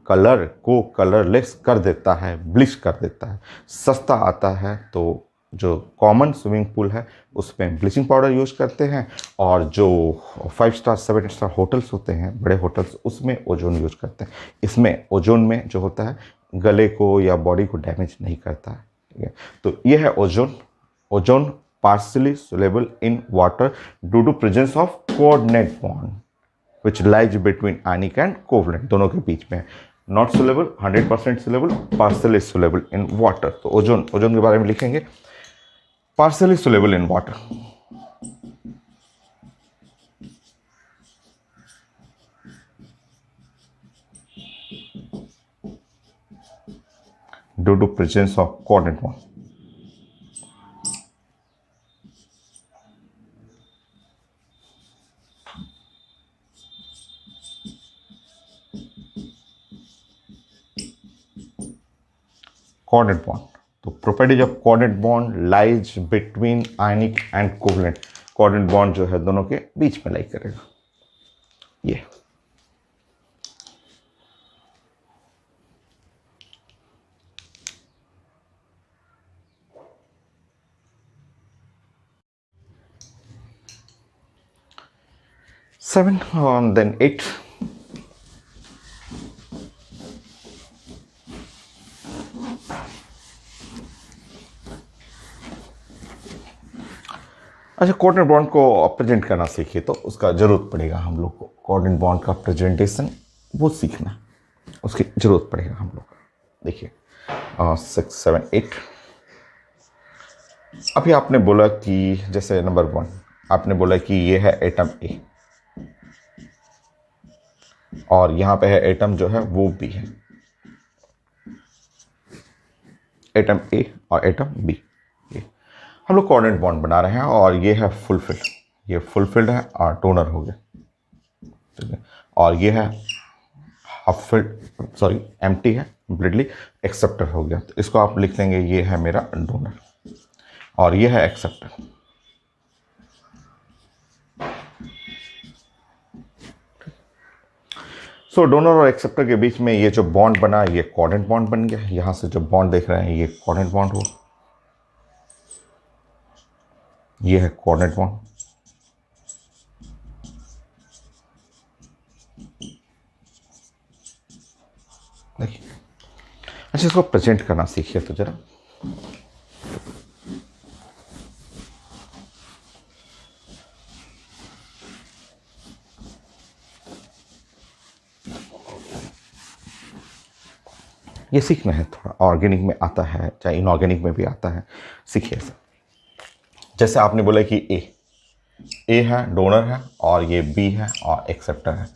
कलर को कलरलेस कर देता है, ब्लीच कर देता है, सस्ता आता है। तो जो कॉमन स्विमिंग पूल है उसमें ब्लीचिंग पाउडर यूज करते हैं, और जो 5 स्टार 7 स्टार होटल्स होते हैं, बड़े होटल्स, उसमें ओजोन यूज करते हैं। इसमें ओजोन में जो होता है गले को या बॉडी को डैमेज नहीं करता है, ठीक है। तो ये है ozone partially soluble in water due to presence of coordinate bond which lies between ionic and covalent, दोनों के बीच में। Not soluble, 100% soluble, partially soluble in water। तो ओजोन के बारे में लिखेंगे partially soluble in water। due to presence of coordinate bond। Coordinate bond, तो properties of coordinate bond lies between ionic and covalent. Coordinate bond जो है दोनों के बीच में लाई करेगा। ये सेवन देन 8 अच्छा, कोऑर्डिनेट बॉन्ड को प्रेजेंट करना सीखिए तो उसका जरूरत पड़ेगा हम लोग को, कोऑर्डिनेट बॉन्ड का प्रेजेंटेशन वो सीखना, उसकी जरूरत पड़ेगा हम लोग को। देखिए 6 7 8 अभी आपने बोला कि जैसे नंबर 1 आपने बोला कि ये है एटम ए और यहाँ पे है एटम जो है वो बी है, एटम ए और एटम बी। हम लोग कोऑर्डिनेट बॉन्ड बना रहे हैं और ये है फुलफिल्ड, ये फुलफिल्ड है और डोनर हो गया, ठीक है। और ये है हाफ फिल्ड, सॉरी एम्प्टी है, कंप्लीटली एक्सेप्टर हो गया। तो इसको आप लिख देंगे ये है मेरा डोनर और ये है एक्सेप्टर। सो डोनर और एक्सेप्टर के बीच में ये जो बॉन्ड बना ये कोऑर्डिनेट बॉन्ड बन गया। यहां से जो बॉन्ड देख रहे हैं ये कोऑर्डिनेट बॉन्ड हुआ, ये है कोऑर्डिनेट बॉन्ड। देखिए, अच्छा इसको प्रेजेंट करना सीखिए तो जरा। ये सीखना है, थोड़ा ऑर्गेनिक में आता है चाहे इनऑर्गेनिक में भी आता है, सीखिए ऐसा। जैसे आपने बोला कि ए है, डोनर है और ये बी है और एक्सेप्टर है।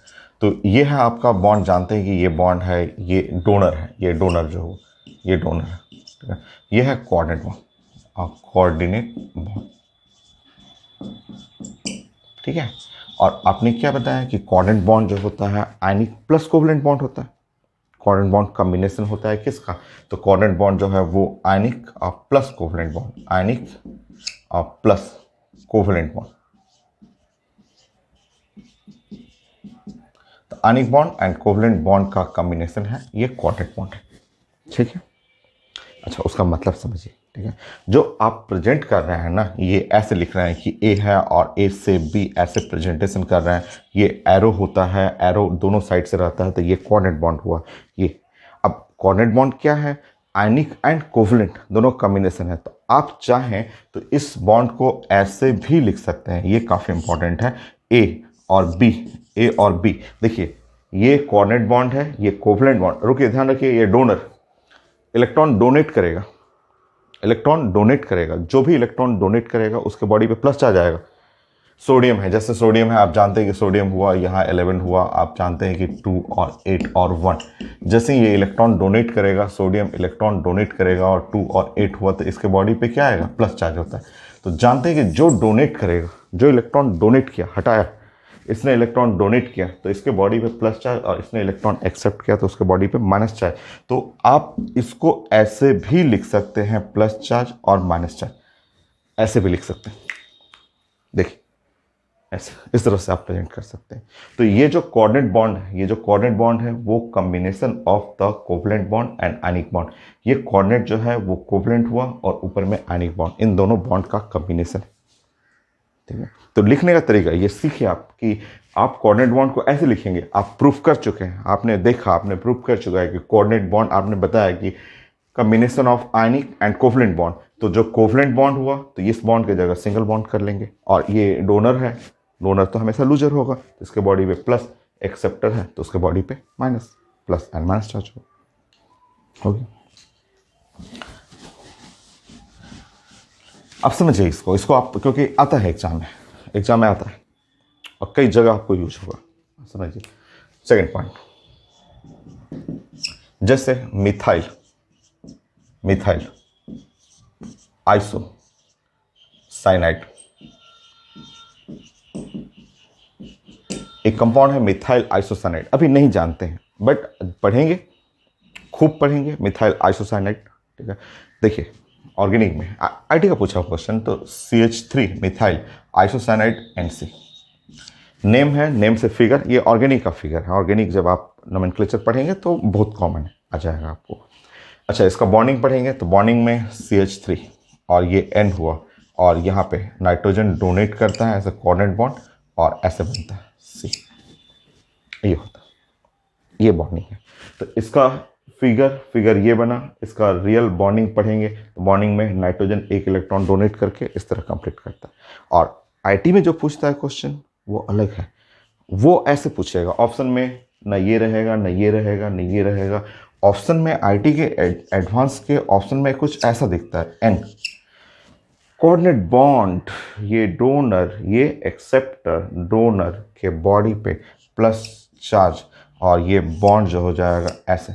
तो ये है आपका बॉन्ड, जानते हैं कि ये बॉन्ड है, ये डोनर है, ये डोनर जो हो ये डोनर है, ठीक है। ये है कोऑर्डिनेट बॉन्ड और कोऑर्डिनेट बॉन्ड, ठीक है। और आपने क्या बताया कि कोऑर्डिनेट बॉन्ड जो होता है आयनिक प्लस कोवलेंट बॉन्ड होता है। कोऑर्डिनेट बॉन्ड कॉम्बिनेशन होता है किसका, तो कोऑर्डिनेट बॉन्ड जो है वो आयनिक और प्लस कोवलेंट बॉन्ड, आयनिक और प्लस कोवलेंट बॉन्ड। तो ionic bond and covalent bond का कॉम्बिनेशन है ये कोऑर्डिनेट बॉन्ड है, ठीक है। अच्छा उसका मतलब समझिए, ठीक है। जो आप प्रेजेंट कर रहे हैं ना, ये ऐसे लिख रहे हैं कि ए है और ए से बी ऐसे प्रेजेंटेशन कर रहे हैं, ये एरो होता है, एरो दोनों साइड से रहता है, तो ये कोऑर्डिनेट बॉन्ड हुआ ये। अब कोऑर्डिनेट बॉन्ड क्या है, आयनिक एंड कोवलेंट दोनों कॉम्बिनेशन है। तो आप चाहें तो इस बॉन्ड को ऐसे भी लिख सकते हैं, ये काफ़ी इंपॉर्टेंट है, ए और बी, ए और बी। देखिए ये कोऑर्डिनेट बॉन्ड है, ये कोवलेंट बॉन्ड। रुकिए ध्यान रखिए, ये डोनर इलेक्ट्रॉन डोनेट करेगा, इलेक्ट्रॉन डोनेट करेगा, जो भी इलेक्ट्रॉन डोनेट करेगा उसके बॉडी पे प्लस चार्ज आएगा। सोडियम है, जैसे सोडियम है, आप जानते हैं कि सोडियम हुआ यहाँ 11 हुआ, आप जानते हैं कि 2 और 8 और 1। जैसे ये इलेक्ट्रॉन डोनेट करेगा, सोडियम इलेक्ट्रॉन डोनेट करेगा और 2 और 8 हुआ, तो इसके बॉडी पे क्या आएगा, प्लस चार्ज होता है। तो जानते हैं कि जो डोनेट करेगा, जो इलेक्ट्रॉन डोनेट किया, हटाया, इसने इलेक्ट्रॉन डोनेट किया तो इसके बॉडी पे प्लस चार्ज, और इसने इलेक्ट्रॉन एक्सेप्ट किया तो उसके बॉडी पे माइनस चार्ज। तो आप इसको ऐसे भी लिख सकते हैं, प्लस चार्ज और माइनस चार्ज, ऐसे भी लिख सकते हैं। देखिए ऐसे इस तरह से आप प्रेजेंट कर सकते हैं। तो ये जो कोऑर्डिनेट बॉन्ड है, ये जो कोऑर्डिनेट बॉन्ड है वो combination of the covalent bond and ionic bond. ये कोऑर्डिनेट जो है वो कोवलेंट हुआ और ऊपर में आयनिक बॉन्ड, इन दोनों बॉन्ड का कॉम्बिनेशन है, ठीक है। तो लिखने का तरीका ये सीखिए आप कि आप कोऑर्डिनेट बॉन्ड को ऐसे लिखेंगे। आप प्रूफ कर चुके हैं, आपने देखा, आपने प्रूफ कर चुका है कि कोऑर्डिनेट बॉन्ड, आपने बताया कि combination of ionic and covalent bond. तो जो कोवलेंट बॉन्ड हुआ तो इस बॉन्ड की जगह सिंगल बॉन्ड कर लेंगे। और ये डोनर है, डोनर तो हमेशा लूजर होगा, तो इसके बॉडी पे प्लस, एक्सेप्टर है तो उसके बॉडी पे minus, plus and minus charge हो गया। आप समझिए इसको आप, क्योंकि आता है एग्जाम में आता है और कई जगह आपको यूज होगा, समझिए। सेकंड पॉइंट, जैसे मिथाइल आइसो साइनाइड, एक कंपाउंड है मिथाइल आइसोसाइनाइड। अभी नहीं जानते हैं बट पढ़ेंगे, खूब पढ़ेंगे मिथाइल आइसोसाइनाइड, ठीक है। देखिए ऑर्गेनिक में आईटी का पूछा क्वेश्चन, तो CH3 methyl isocyanide NC name है, नेम से फिगर, ये ऑर्गेनिक का फिगर है। ऑर्गेनिक जब आप नोमेनक्लेचर पढ़ेंगे तो बहुत कॉमन आ जाएगा आपको। अच्छा इसका बॉन्डिंग पढ़ेंगे तो बॉन्डिंग में CH3 और ये N हुआ, और यहाँ पे नाइट्रोजन डोनेट करता है ऐसे कोऑर्डिनेट बॉन्ड, और ऐसे बनता है C, ये होता है, ये बॉन्डिंग है। तो इसका फिगर ये बना। इसका रियल बॉन्डिंग पढ़ेंगे तो बॉन्डिंग में नाइट्रोजन एक इलेक्ट्रॉन डोनेट करके इस तरह कंप्लीट करता है। और आईटी में जो पूछता है क्वेश्चन वो अलग है, वो ऐसे पूछेगा, ऑप्शन में ना ये रहेगा, ना ये रहेगा, ना ये रहेगा। ऑप्शन में आईटी के एडवांस के ऑप्शन में कुछ ऐसा दिखता है, N कोऑर्डिनेट बॉन्ड, ये डोनर ये एक्सेप्टर, डोनर के बॉडी पे प्लस चार्ज और ये बॉन्ड जो हो जाएगा ऐसे,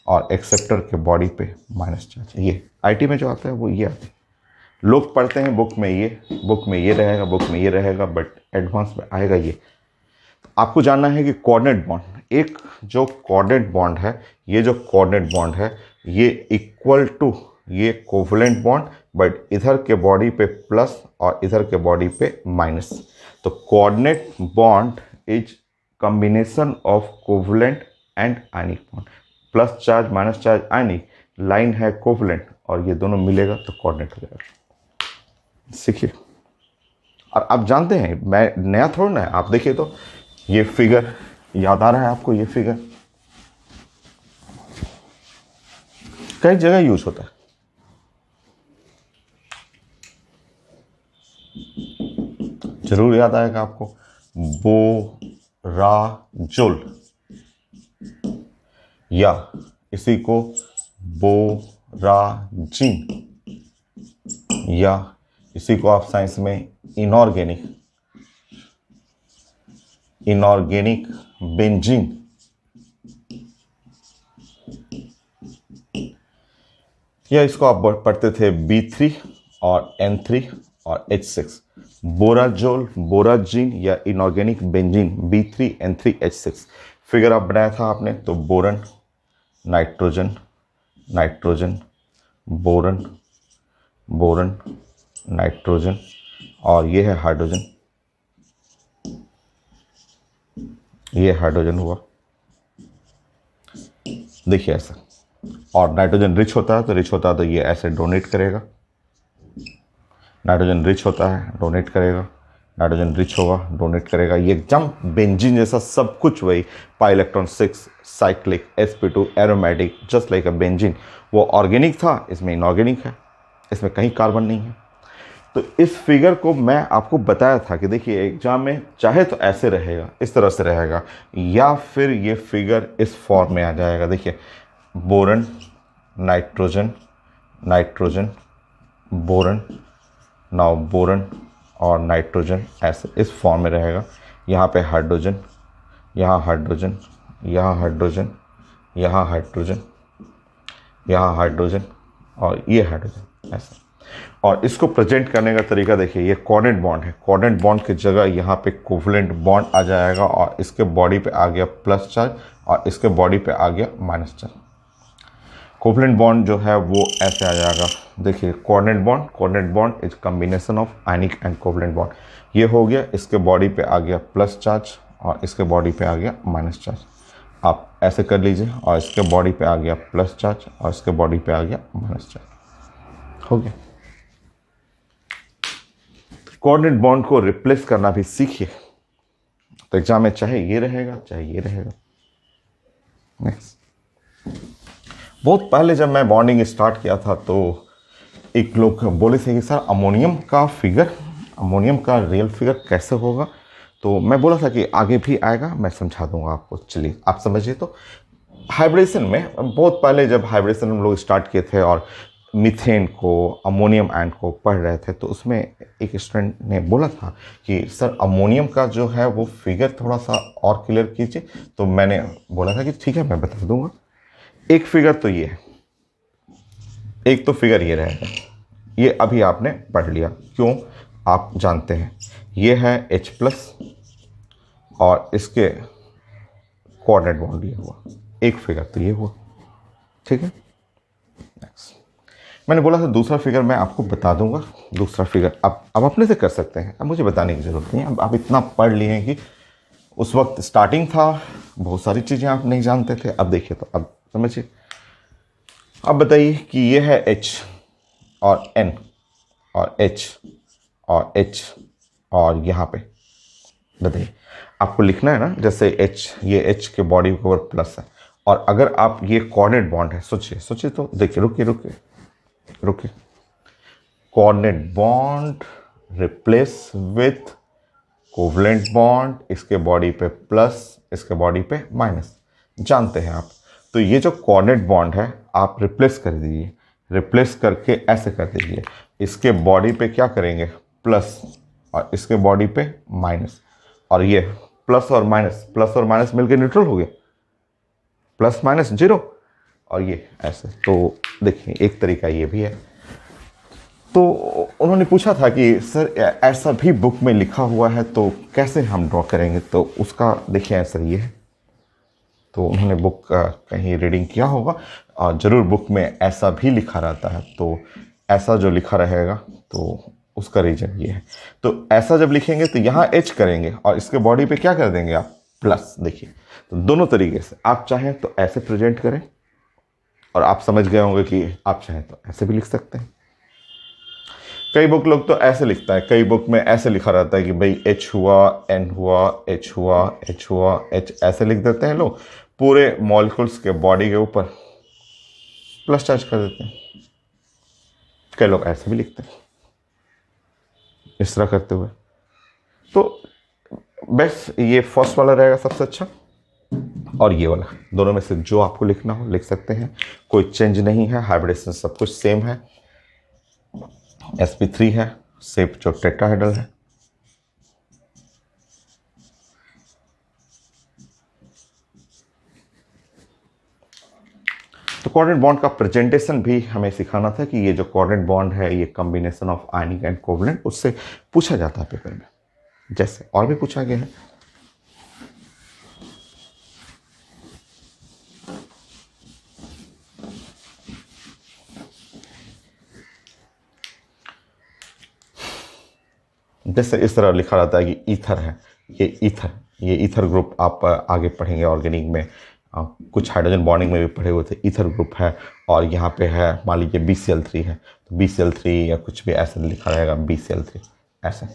और एक्सेप्टर के बॉडी पे माइनस चार्ज। ये आईटी में जो आता है वो ये आता है। लोग पढ़ते हैं बुक में ये रहेगा, बुक में ये रहेगा, बट एडवांस में आएगा ये। आपको जानना है कि कोऑर्डिनेट बॉन्ड, एक जो कोऑर्डिनेट बॉन्ड है, ये जो कोऑर्डिनेट बॉन्ड है ये इक्वल टू ये कोवलेंट बॉन्ड, बट इधर के बॉडी पे प्लस और इधर के बॉडी पे माइनस। तो coordinate bond is combination of covalent and ionic bond. Plus charge minus charge ionic, line है कोवलेंट, और ये दोनों मिलेगा तो कोऑर्डिनेट हो जाएगा। सीखिए। और आप जानते हैं मैं नया थोड़ा ना है, आप देखिए तो ये फिगर याद आ रहा है आपको, ये फिगर कई जगह यूज होता है। जरूर याद आएगा आपको, बोराजोल, या इसी को बोराजिन, या इसी को आप साइंस में इनऑर्गेनिक बेंजीन, या इसको आप पढ़ते थे B3 और N3 और H6। बोराजोल, बोराजिन या inorganic benzene, B3 N3 H6। Figure आप बनाया था आपने, तो boron, nitrogen, nitrogen, boron, boron, nitrogen, और ये है हाइड्रोजन, ये हाइड्रोजन हुआ। देखिए ऐसा, और नाइट्रोजन रिच होता है तो ये ऐसे डोनेट करेगा, नाइट्रोजन रिच होता है डोनेट करेगा, नाइट्रोजन रिच होगा डोनेट करेगा। ये एकदम बेंजीन जैसा सब कुछ वही, pi electron 6, cyclic, sp2, aromatic, just like अ बेंजीन। वो ऑर्गेनिक था, इसमें इनऑर्गेनिक है, इसमें कहीं कार्बन नहीं है। तो इस फिगर को मैं आपको बताया था कि देखिए एग्जाम में चाहे तो ऐसे रहेगा, इस तरह से रहेगा, या फिर ये फिगर इस फॉर्म में आ जाएगा। देखिए boron, nitrogen, nitrogen, boron, now boron और नाइट्रोजन, ऐसे इस फॉर्म में रहेगा। यहाँ पे हाइड्रोजन, यहाँ हाइड्रोजन, यहाँ हाइड्रोजन, यहाँ हाइड्रोजन, यहाँ हाइड्रोजन, और ये हाइड्रोजन, ऐसा। और इसको प्रेजेंट करने का तरीका देखिए, ये कोऑर्डिनेट बॉन्ड है, कोऑर्डिनेट बॉन्ड की जगह यहाँ पे कोवलेंट बॉन्ड आ जाएगा, और इसके बॉडी पे आ गया प्लस चार्ज और इसके बॉडी पे आ गया माइनस चार्ज। कोवलेंट बॉन्ड जो है वो ऐसे आ जाएगा। देखिए coordinate bond is combination of ionic and covalent bond. ये हो गया, इसके बॉडी पे आ गया प्लस चार्ज और इसके बॉडी पे आ गया माइनस चार्ज। आप ऐसे कर लीजिए, और इसके बॉडी पे आ गया प्लस चार्ज और इसके बॉडी पे आ गया माइनस चार्ज। हो गया। कोऑर्डिनेट बॉन्ड को रिप्लेस करना भी सीखिए, तो एग्जाम में चाहे ये रहेगा चाहे ये रहेगा। नेक्स्ट, बहुत पहले जब मैं बॉन्डिंग स्टार्ट किया था तो एक लोग बोले थे कि सर अमोनियम का रियल फिगर कैसे होगा। तो मैं बोला था कि आगे भी आएगा, मैं समझा दूंगा आपको। चलिए आप समझिए। तो हाइब्रिडेशन में बहुत पहले जब हाइब्रिडेशन हम लोग स्टार्ट किए थे और मीथेन को, अमोनियम आयन को पढ़ रहे थे, तो उसमें एक स्टूडेंट ने बोला था कि सर अमोनियम का जो है वो फिगर थोड़ा सा और क्लियर कीजिए। तो मैंने बोला था कि ठीक है मैं बता दूंगा। एक फिगर तो ये है, एक तो फिगर ये रहेगा, ये अभी आपने पढ़ लिया, क्यों आप जानते हैं। ये है H+ और इसके कोऑर्डिनेट बॉन्ड दिया हुआ, एक फिगर तो ये हुआ, ठीक है। नेक्स्ट, मैंने बोला था दूसरा फिगर मैं आपको बता दूंगा। दूसरा फिगर आप अपने से कर सकते हैं, अब मुझे बताने की ज़रूरत नहीं है। अब आप इतना पढ़ लिए हैं कि उस वक्त स्टार्टिंग था, बहुत सारी चीज़ें आप नहीं जानते थे। अब देखिए, तो अब समझिए। अब बताइए कि ये है H और N और H और H, और यहाँ पे बताइए आपको लिखना है ना, जैसे H, ये H के बॉडी के ऊपर प्लस है, और अगर आप ये कोऑर्डिनेट बॉन्ड है, सोचिए तो देखिए, रुकिए। Coordinate bond replace with covalent bond, इसके बॉडी पे प्लस, इसके बॉडी पे माइनस, जानते हैं आप। तो ये जो कोऑर्डिनेट बॉन्ड है आप रिप्लेस कर दीजिए, रिप्लेस करके ऐसे कर दीजिए। इसके बॉडी पे क्या करेंगे, प्लस, और इसके बॉडी पे माइनस, और ये प्लस और माइनस मिलकर न्यूट्रल हो गया, प्लस माइनस जीरो, और ये ऐसे। तो देखिए एक तरीका ये भी है। तो उन्होंने पूछा था कि सर ऐसा भी बुक में लिखा हुआ है तो कैसे हम ड्रॉ करेंगे, तो उसका देखिए आंसर ये है। तो उन्होंने बुक कहीं रीडिंग किया होगा, और ज़रूर बुक में ऐसा भी लिखा रहता है। तो ऐसा जो लिखा रहेगा तो उसका रीजन ये है। तो ऐसा जब लिखेंगे तो यहाँ एच करेंगे और इसके बॉडी पे क्या कर देंगे आप, प्लस। देखिए तो दोनों तरीके से आप चाहें तो ऐसे प्रेजेंट करें, और आप समझ गए होंगे कि आप चाहें तो ऐसे भी लिख सकते हैं। कई बुक लोग तो ऐसे लिखता है, कई बुक में ऐसे लिखा रहता है कि भाई एच हुआ, एन हुआ, एच हुआ, एच हुआ, एच, ऐसे लिख देते हैं लोग। पूरे मॉलिक्यूल्स के बॉडी के ऊपर प्लस चार्ज कर देते हैं। कई लोग ऐसे भी लिखते हैं इस तरह करते हुए। तो बेस्ट ये फर्स्ट वाला रहेगा सबसे अच्छा, और ये वाला, दोनों में से जो आपको लिखना हो लिख सकते हैं, कोई चेंज नहीं है, हाइब्रिडेशन सब कुछ सेम है। sp3 है, शेप जो टेट्राहेड्रल है। तो कोऑर्डिनेट बॉन्ड का प्रेजेंटेशन भी हमें सिखाना था कि ये जो कोऑर्डिनेट बॉन्ड है ये combination of ionic and covalent, उससे पूछा जाता है पेपर में, जैसे और भी पूछा गया है। जैसे इस तरह लिखा रहता है कि ईथर है, ये ईथर ग्रुप आप आगे पढ़ेंगे ऑर्गेनिक में, कुछ हाइड्रोजन बॉन्डिंग में भी पढ़े हुए थे, ईथर ग्रुप है। और यहाँ पे है मान लीजिए BCl3 है, तो BCl3 या कुछ भी ऐसे लिखा रहेगा, BCl3 ऐसे।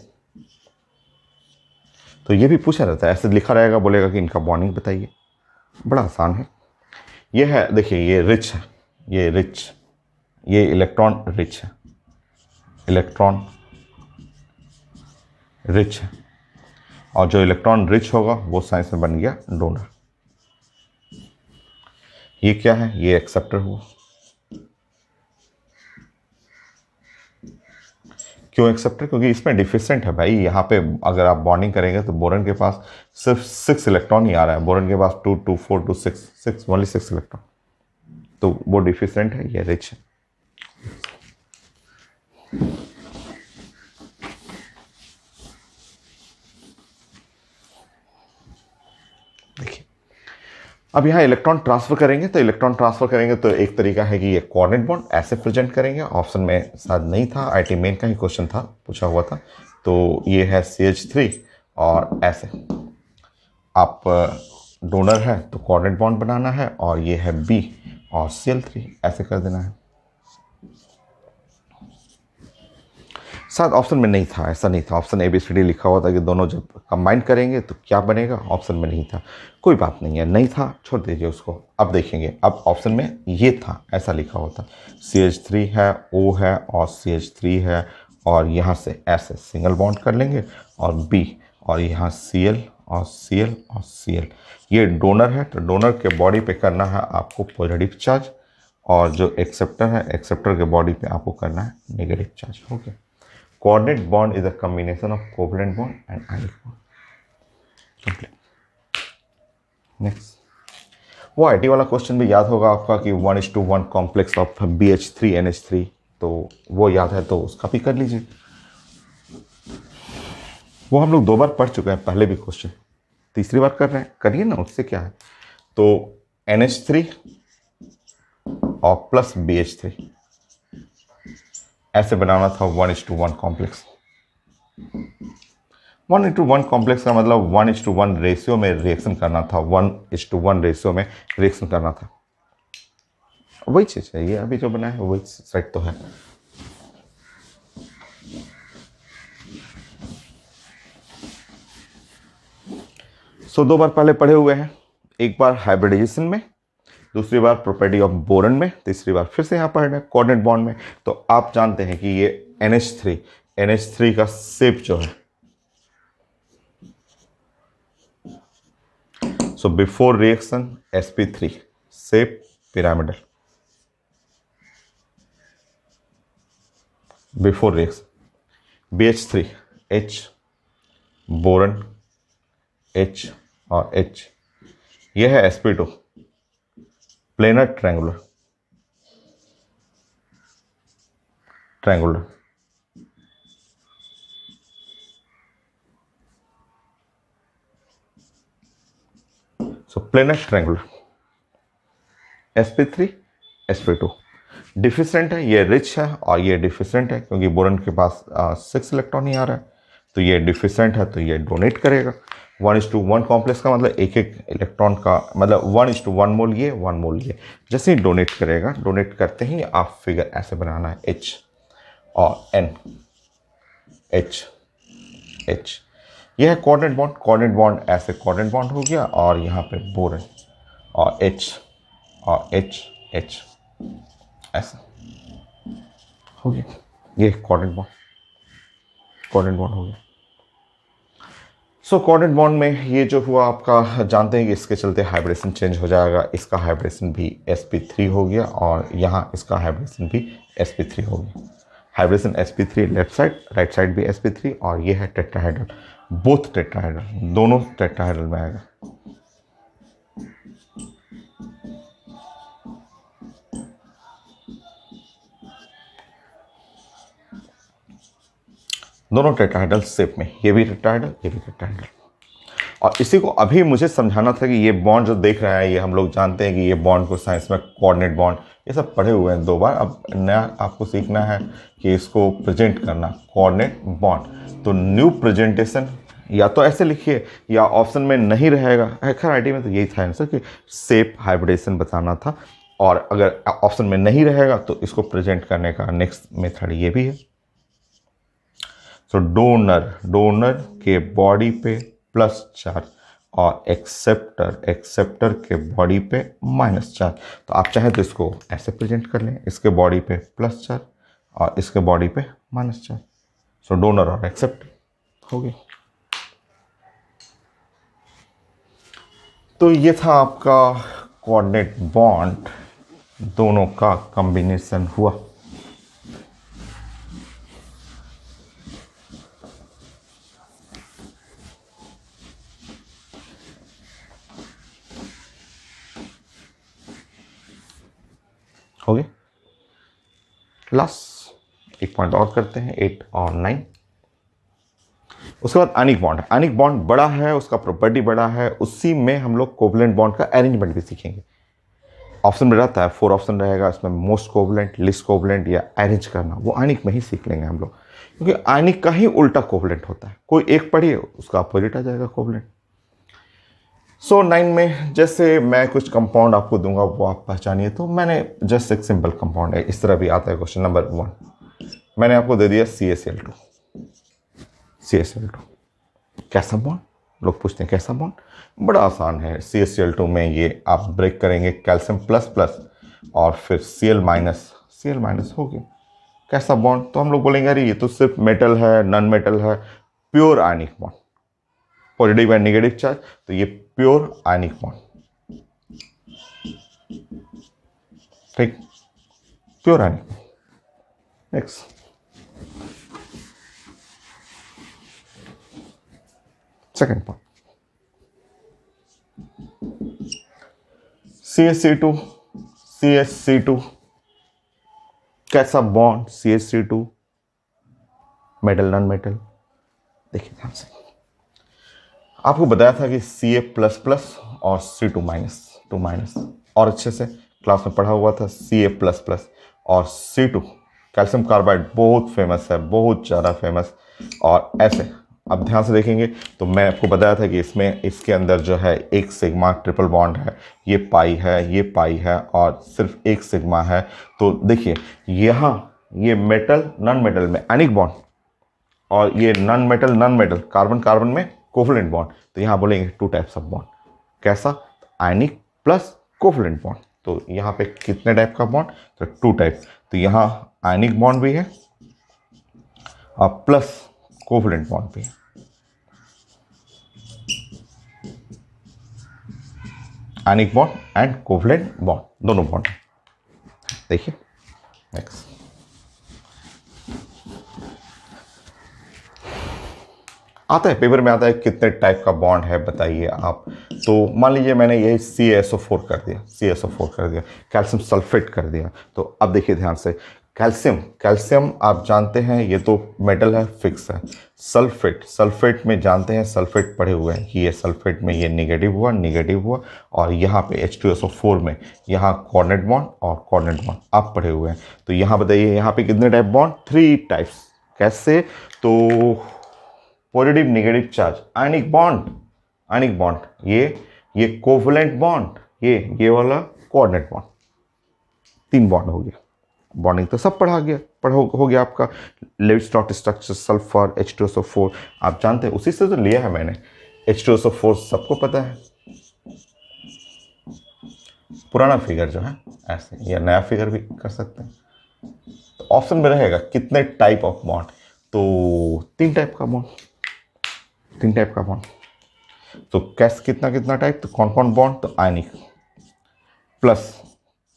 तो ये भी पूछा रहता है, ऐसे लिखा रहेगा, बोलेगा कि इनका बॉन्डिंग बताइए। बड़ा आसान है। ये है, देखिए ये रिच है, ये रिच, ये इलेक्ट्रॉन रिच है, इलेक्ट्रॉन रिच है, और जो इलेक्ट्रॉन रिच होगा वो साइंस में बन गया डोनर। ये क्या है, ये एक्सेप्टर हुआ। क्यों एक्सेप्टर, क्योंकि इसमें डिफिशिएंट है भाई। यहाँ पे अगर आप बॉन्डिंग करेंगे तो बोरन के पास सिर्फ 6 इलेक्ट्रॉन ही आ रहा है, बोरन के पास 2 2 4 2 6 ओनली 6 इलेक्ट्रॉन, तो वो डिफिशिएंट है, ये रिच है। देखिए अब यहाँ इलेक्ट्रॉन ट्रांसफर करेंगे, तो इलेक्ट्रॉन ट्रांसफर करेंगे तो एक तरीका है कि ये कोऑर्डिनेट बॉन्ड ऐसे प्रेजेंट करेंगे। ऑप्शन में शायद नहीं था, आईटी मेन का ही क्वेश्चन था, पूछा हुआ था। तो ये है CH3 और ऐसे आप डोनर है तो कोऑर्डिनेट बॉन्ड बनाना है, और ये है B और Cl3 ऐसे कर देना है। शायद ऑप्शन में नहीं था, ऐसा नहीं था। ऑप्शन ABCD लिखा हुआ था कि दोनों जब कंबाइन करेंगे तो क्या बनेगा, ऑप्शन में नहीं था। कोई बात नहीं है, नहीं था, छोड़ दीजिए उसको। अब देखेंगे, अब ऑप्शन में ये था, ऐसा लिखा हुआ था, CH3 है, O है और CH3 है, और यहाँ से ऐसे सिंगल बॉन्ड कर लेंगे, और B, और यहाँ Cl और Cl और Cl। ये डोनर है, तो डोनर के बॉडी पे करना है आपको पॉजिटिव चार्ज, और जो एक्सेप्टर है, एक्सेप्टर के बॉडी पे आपको करना है नेगेटिव चार्ज। हो गया। Coordinate bond is a combination of covalent bond and ionic bond. Complete. Next. वो आईटी वाला क्वेश्चन भी याद होगा आपका कि 1:1 कॉम्प्लेक्स ऑफ BH3NH3, तो वो याद है तो उसका भी कर लीजिए। वो हम लोग 2 बार पढ़ चुके हैं, पहले भी क्वेश्चन, तीसरी बार कर रहे हैं, करिए ना, उससे क्या है। तो NH3 और प्लस BH3 ऐसे बनाना था 1:1 कॉम्प्लेक्स। 1:1 कॉम्प्लेक्स का मतलब 1:1 रेशियो में रिएक्शन करना था, 1:1 रेशियो में रिएक्शन करना था। वही चीज़ है, ये अभी जो बना है वही सेट तो है। सो 2 बार पहले पढ़े हुए हैं, एक बार हाइब्रिडाइजेशन में, दूसरी बार प्रॉपर्टी ऑफ बोरन में, तीसरी बार फिर से यहाँ पढ़ रहे हैं कोऑर्डिनेट बॉन्ड में। तो आप जानते हैं कि ये NH3 का शेप जो है, so before reaction sp3 shape pyramidal, before reaction BH3 H, boron H और H, यह है sp2 planar triangular so planar triangular sp3 sp2 deficient है, ये रिच है और ये डिफिशेंट है क्योंकि बोरन के पास 6 इलेक्ट्रॉन ही आ रहा है, तो ये डिफिशेंट है तो ये डोनेट करेगा। 1:1 कॉम्प्लेक्स का मतलब एक एक इलेक्ट्रॉन का मतलब 1:1 मोल ये 1 मोल ये, जैसे ही डोनेट करेगा, डोनेट करते ही आप फिगर ऐसे बनाना है H और N H H, यह है कोऑर्डिनेट बॉन्ड, कोऑर्डिनेट बॉन्ड ऐसे कोऑर्डिनेट बॉन्ड हो गया और यहाँ पे बोरन और H और H H ऐसा हो गया, ये कोऑर्डिनेट बॉन्ड हो गया। सो कोऑर्डिनेट बॉन्ड में ये जो हुआ आपका, जानते हैं कि इसके चलते हाइब्रिडेशन चेंज हो जाएगा, इसका हाइब्रिडेशन भी sp3 हो गया और यहाँ इसका हाइब्रिडेशन भी sp3 हो गया। Hybridisation sp3 left side, right side भी sp3 और ये है टेट्राहेड्रल, बोथ टेट्राहेड्रल, दोनों टेट्राहेड्रल में आएगा। दोनों टेट्राहेड्रल शेप में, ये भी टेट्राहेड्रल ये भी टेट्राहेड्रल। और इसी को अभी मुझे समझाना था कि ये बॉन्ड जो देख रहे हैं, ये हम लोग जानते हैं कि ये बॉन्ड को साइंस में कोऑर्डिनेट बॉन्ड, ये सब पढ़े हुए हैं 2 बार, अब नया आपको सीखना है कि इसको प्रेजेंट करना, कोऑर्डिनेट बॉन्ड। तो न्यू प्रेजेंटेशन या तो ऐसे लिखिए या ऑप्शन में नहीं रहेगा, खैर आईटी में तो यही था आंसर कि शेप हाइब्रिडेशन बताना था, और अगर ऑप्शन में नहीं रहेगा तो इसको प्रेजेंट करने का नेक्स्ट मेथड ये भी है। सो डोनर के बॉडी पे प्लस चार्ज और एक्सेप्टर के बॉडी पे माइनस चार्ज, तो आप चाहें तो इसको ऐसे प्रेजेंट कर लें, इसके बॉडी पे प्लस चार्ज और इसके बॉडी पे माइनस चार्ज। सो डोनर और एक्सेप्टर हो गया। तो ये था आपका कोऑर्डिनेट बॉन्ड, दोनों का कॉम्बिनेशन हुआ। हो गया। लास्ट एक पॉइंट और करते हैं, 8 और 9। उसके बाद आनिक बॉन्ड। आनिक बॉन्ड बड़ा है, उसका प्रॉपर्टी बड़ा है, उसी में हम लोग कोवलेंट बॉन्ड का अरेंजमेंट भी सीखेंगे। ऑप्शन में रहता है 4 ऑप्शन रहेगा, इसमें मोस्ट कोवलेंट, लिस्ट कोवलेंट या अरेंज करना, वो आनिक में ही सीख लेंगे हम लोग, क्योंकि आनिक का ही उल्टा कोवलेंट होता है, कोई एक पढ़िए उसका अपोजिट आ जाएगा कोवलेंट। सो 9 में जैसे मैं कुछ कंपाउंड आपको दूंगा वो आप पहचानिए। तो मैंने जस्ट एक सिंपल कंपाउंड है, इस तरह भी आता है क्वेश्चन नंबर 1, मैंने आपको दे दिया CaCl2। कैसा बॉन्ड, लोग पूछते हैं कैसा बॉन्ड, बड़ा आसान है। CaCl2 में ये आप ब्रेक करेंगे, कैल्शियम प्लस प्लस और फिर Cl माइनस हो गया। कैसा बॉन्ड, तो हम लोग बोलेंगे अरे ये तो सिर्फ मेटल है, नॉन मेटल है, pure ionic bond, positive and negative charge, तो ये प्योर आयनिक बॉन्ड, ठीक, प्योर आयनिक। नेक्स्ट सेकंड पॉइंट, CH2 कैसा bond, CH2 metal non metal. देखिए ध्यान से, आपको बताया था कि Ca प्लस प्लस और C2 माइनस, और अच्छे से क्लास में पढ़ा हुआ था Ca प्लस प्लस और C2 कैल्शियम कार्बाइड, बहुत फेमस है, बहुत ज़्यादा फेमस। और ऐसे अब ध्यान से देखेंगे तो मैं आपको बताया था कि इसमें इसके अंदर जो है एक सिग्मा ट्रिपल बॉन्ड है, ये पाई है और सिर्फ एक सिग्मा है। तो देखिए यहाँ ये मेटल नॉन मेटल में आयनिक बॉन्ड और ये नॉन मेटल कार्बन कार्बन में कोवलेंट बॉन्ड, तो यहाँ बोलेंगे 2 टाइप्स ऑफ बॉन्ड। कैसा, आयनिक प्लस कोवलेंट बॉन्ड। तो यहाँ पे कितने टाइप का बॉन्ड, तो 2 टाइप। तो यहाँ आयनिक बॉन्ड भी है और प्लस कोवलेंट बॉन्ड भी है। आयनिक बॉन्ड एंड कोवलेंट बॉन्ड, दोनों बॉन्ड। देखिए नेक्स्ट, आता है, पेपर में आता है कितने टाइप का बॉन्ड है बताइए आप। तो मान लीजिए मैंने ये CaSO4 कर दिया, CaSO4 कर दिया, कैल्शियम सल्फेट कर दिया। तो अब देखिए ध्यान से, कैल्शियम आप जानते हैं ये तो मेटल है, फिक्स है। सल्फेट में जानते हैं, सल्फेट पढ़े हुए हैं कि ये सल्फेट में ये नेगेटिव हुआ, और यहाँ पे H2SO4 में यहाँ कोऑर्डिनेट बॉन्ड और कोऑर्डिनेट बॉन्ड आप पढ़े हुए हैं। तो यहाँ बताइए यहाँ पे कितने टाइप बॉन्ड, 3 टाइप्स। कैसे? तो positive negative charge, ionic bond, ये कोवलेंट बॉन्ड, ये वाला कोऑर्डिनेट बॉन्ड, 3 बॉन्ड हो गया। बॉन्डिंग तो सब हो गया आपका। लेवी-स्ट्रॉस स्ट्रक्चर, सल्फर, H2SO4 आप जानते हैं, उसी से तो लिया है मैंने। H2SO4 सबको पता है, पुराना फिगर जो है ऐसे, या नया फिगर भी कर सकते हैं। तो ऑप्शन में रहेगा कितने टाइप ऑफ बॉन्ड, तो 3 टाइप का बॉन्ड। तो कैसे कितना टाइप, तो कौन बॉन्ड, तो ionic plus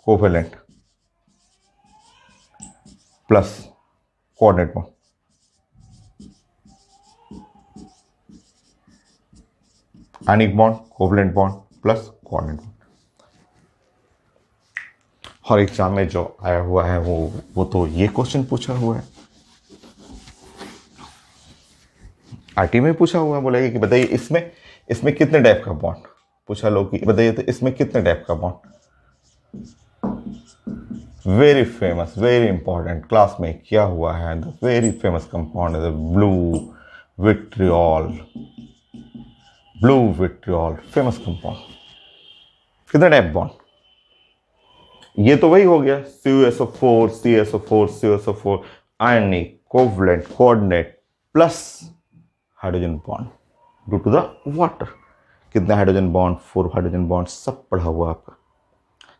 covalent plus coordinate bond. Ionic bond, covalent bond plus coordinate bond. और एग्जाम में जो आया हुआ है वो तो ये क्वेश्चन पूछा हुआ है, आरटी में पूछा हुआ है। बोलेगा कि बताइए इसमें कितने टाइप का बॉन्ड, पूछा लो कि बताइए तो इसमें कितने टाइप का बॉन्ड। Very famous, very important, class में किया हुआ है। द वेरी फेमस कंपाउंड है ब्लू विट्रियोल, फेमस कंपाउंड। कितने टाइप बॉन्ड, ये तो वही हो गया, CaSO4 ionic, covalent, coordinate plus hydrogen bond due to the water. कितने हाइड्रोजन बॉन्ड, 4 हाइड्रोजन बॉन्ड, सब पढ़ा हुआ आपका।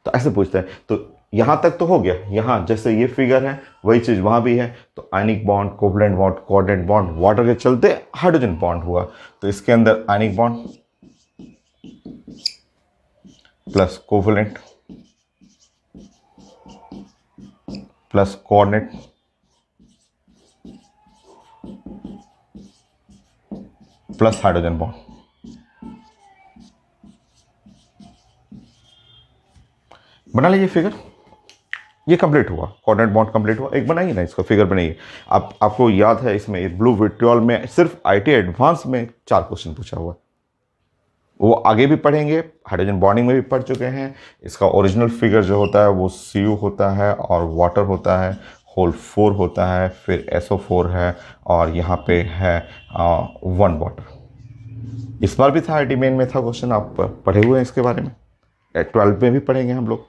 तो ऐसे पूछता है। तो यहां तक तो हो गया, यहां जैसे ये फिगर है वही चीज वहां भी है। तो ionic bond, covalent bond, coordinate bond, water के चलते हाइड्रोजन बॉन्ड हुआ। तो इसके अंदर ionic bond plus covalent plus coordinate plus hydrogen bond. बना लीजिए फिगर, ये कंप्लीट हुआ, कोऑर्डिनेट बॉन्ड कंप्लीट हुआ। एक बनाइए ना, इसका फिगर बनाइए। आपको याद है इसमें ब्लू विट्रियोल में सिर्फ आईटी एडवांस में 4 क्वेश्चन पूछा हुआ है, वो आगे भी पढ़ेंगे, हाइड्रोजन बॉन्डिंग में भी पढ़ चुके हैं। इसका ओरिजिनल फिगर जो होता है वो Cu होता है और वाटर होता है, होल 4 होता है, फिर SO4 है और यहाँ पे है 1 वाटर। इस बार भी था, आईटी मेन में था क्वेश्चन, आप पढ़े हुए हैं इसके बारे में। 12 में भी पढ़ेंगे हम लोग,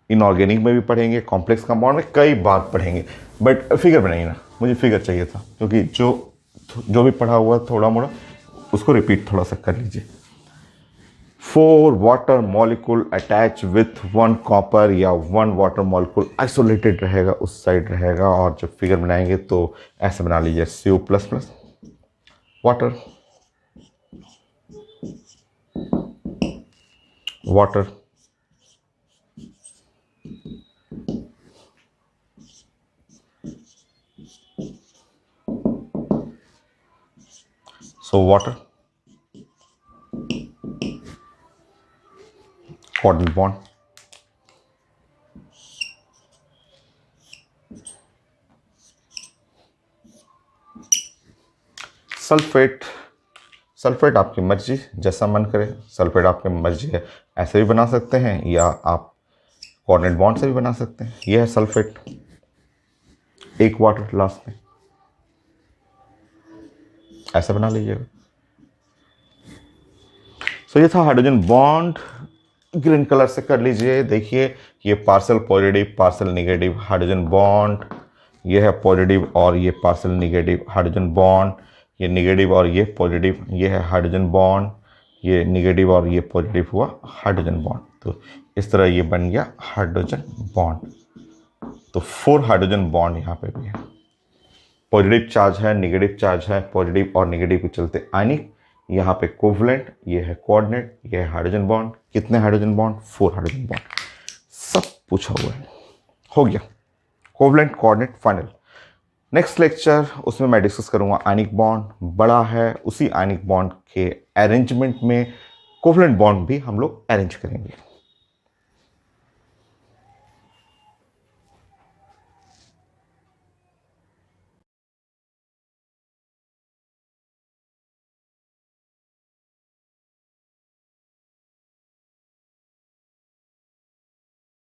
इनऑर्गेनिक में भी पढ़ेंगे, कॉम्प्लेक्स कंपाउंड में कई बार पढ़ेंगे। बट फिगर बनाइए ना, मुझे फिगर चाहिए था, क्योंकि जो भी पढ़ा हुआ थोड़ा मोड़ा उसको रिपीट थोड़ा सा कर लीजिए। 4 water molecule attach with 1 copper, या 1 वाटर मॉलिक्यूल आइसोलेटेड रहेगा, उस साइड रहेगा। और जब फिगर बनाएंगे तो ऐसे बना लीजिए, Cu plus plus water water, coordinate bond, sulphate आपकी मर्जी, जैसा मन करे सल्फेट आपकी मर्जी है, ऐसे भी बना सकते हैं या आप कोऑर्डिनेट बॉन्ड से भी बना सकते हैं। यह है सल्फेट, 1 वाटर लास्ट में, ऐसा बना लीजिएगा। तो ये था हाइड्रोजन बॉन्ड, ग्रीन कलर से कर लीजिए। देखिए ये partial positive partial negative hydrogen bond, ये है पॉजिटिव और ये पार्शियल नेगेटिव हाइड्रोजन बॉन्ड, ये नेगेटिव और ये पॉजिटिव, ये है हाइड्रोजन बॉन्ड, ये नेगेटिव और ये पॉजिटिव हुआ हाइड्रोजन बॉन्ड। तो इस तरह ये बन गया हाइड्रोजन बॉन्ड। तो 4 हाइड्रोजन बॉन्ड यहाँ पे भी है, पॉजिटिव चार्ज है, नेगेटिव चार्ज है, पॉजिटिव और नेगेटिव के चलते आयनिक, यहाँ पे कोवलेंट, ये है कोऑर्डिनेट, ये है हाइड्रोजन बॉन्ड। कितने हाइड्रोजन बॉन्ड, 4 हाइड्रोजन बॉन्ड, सब पूछा हुआ है। हो गया covalent coordinate final. Next lecture उसमें मैं डिस्कस करूँगा आयनिक बॉन्ड, बड़ा है उसी आयनिक बॉन्ड के अरेंजमेंट में कोवलेंट बॉन्ड भी हम लोग अरेंज करेंगे।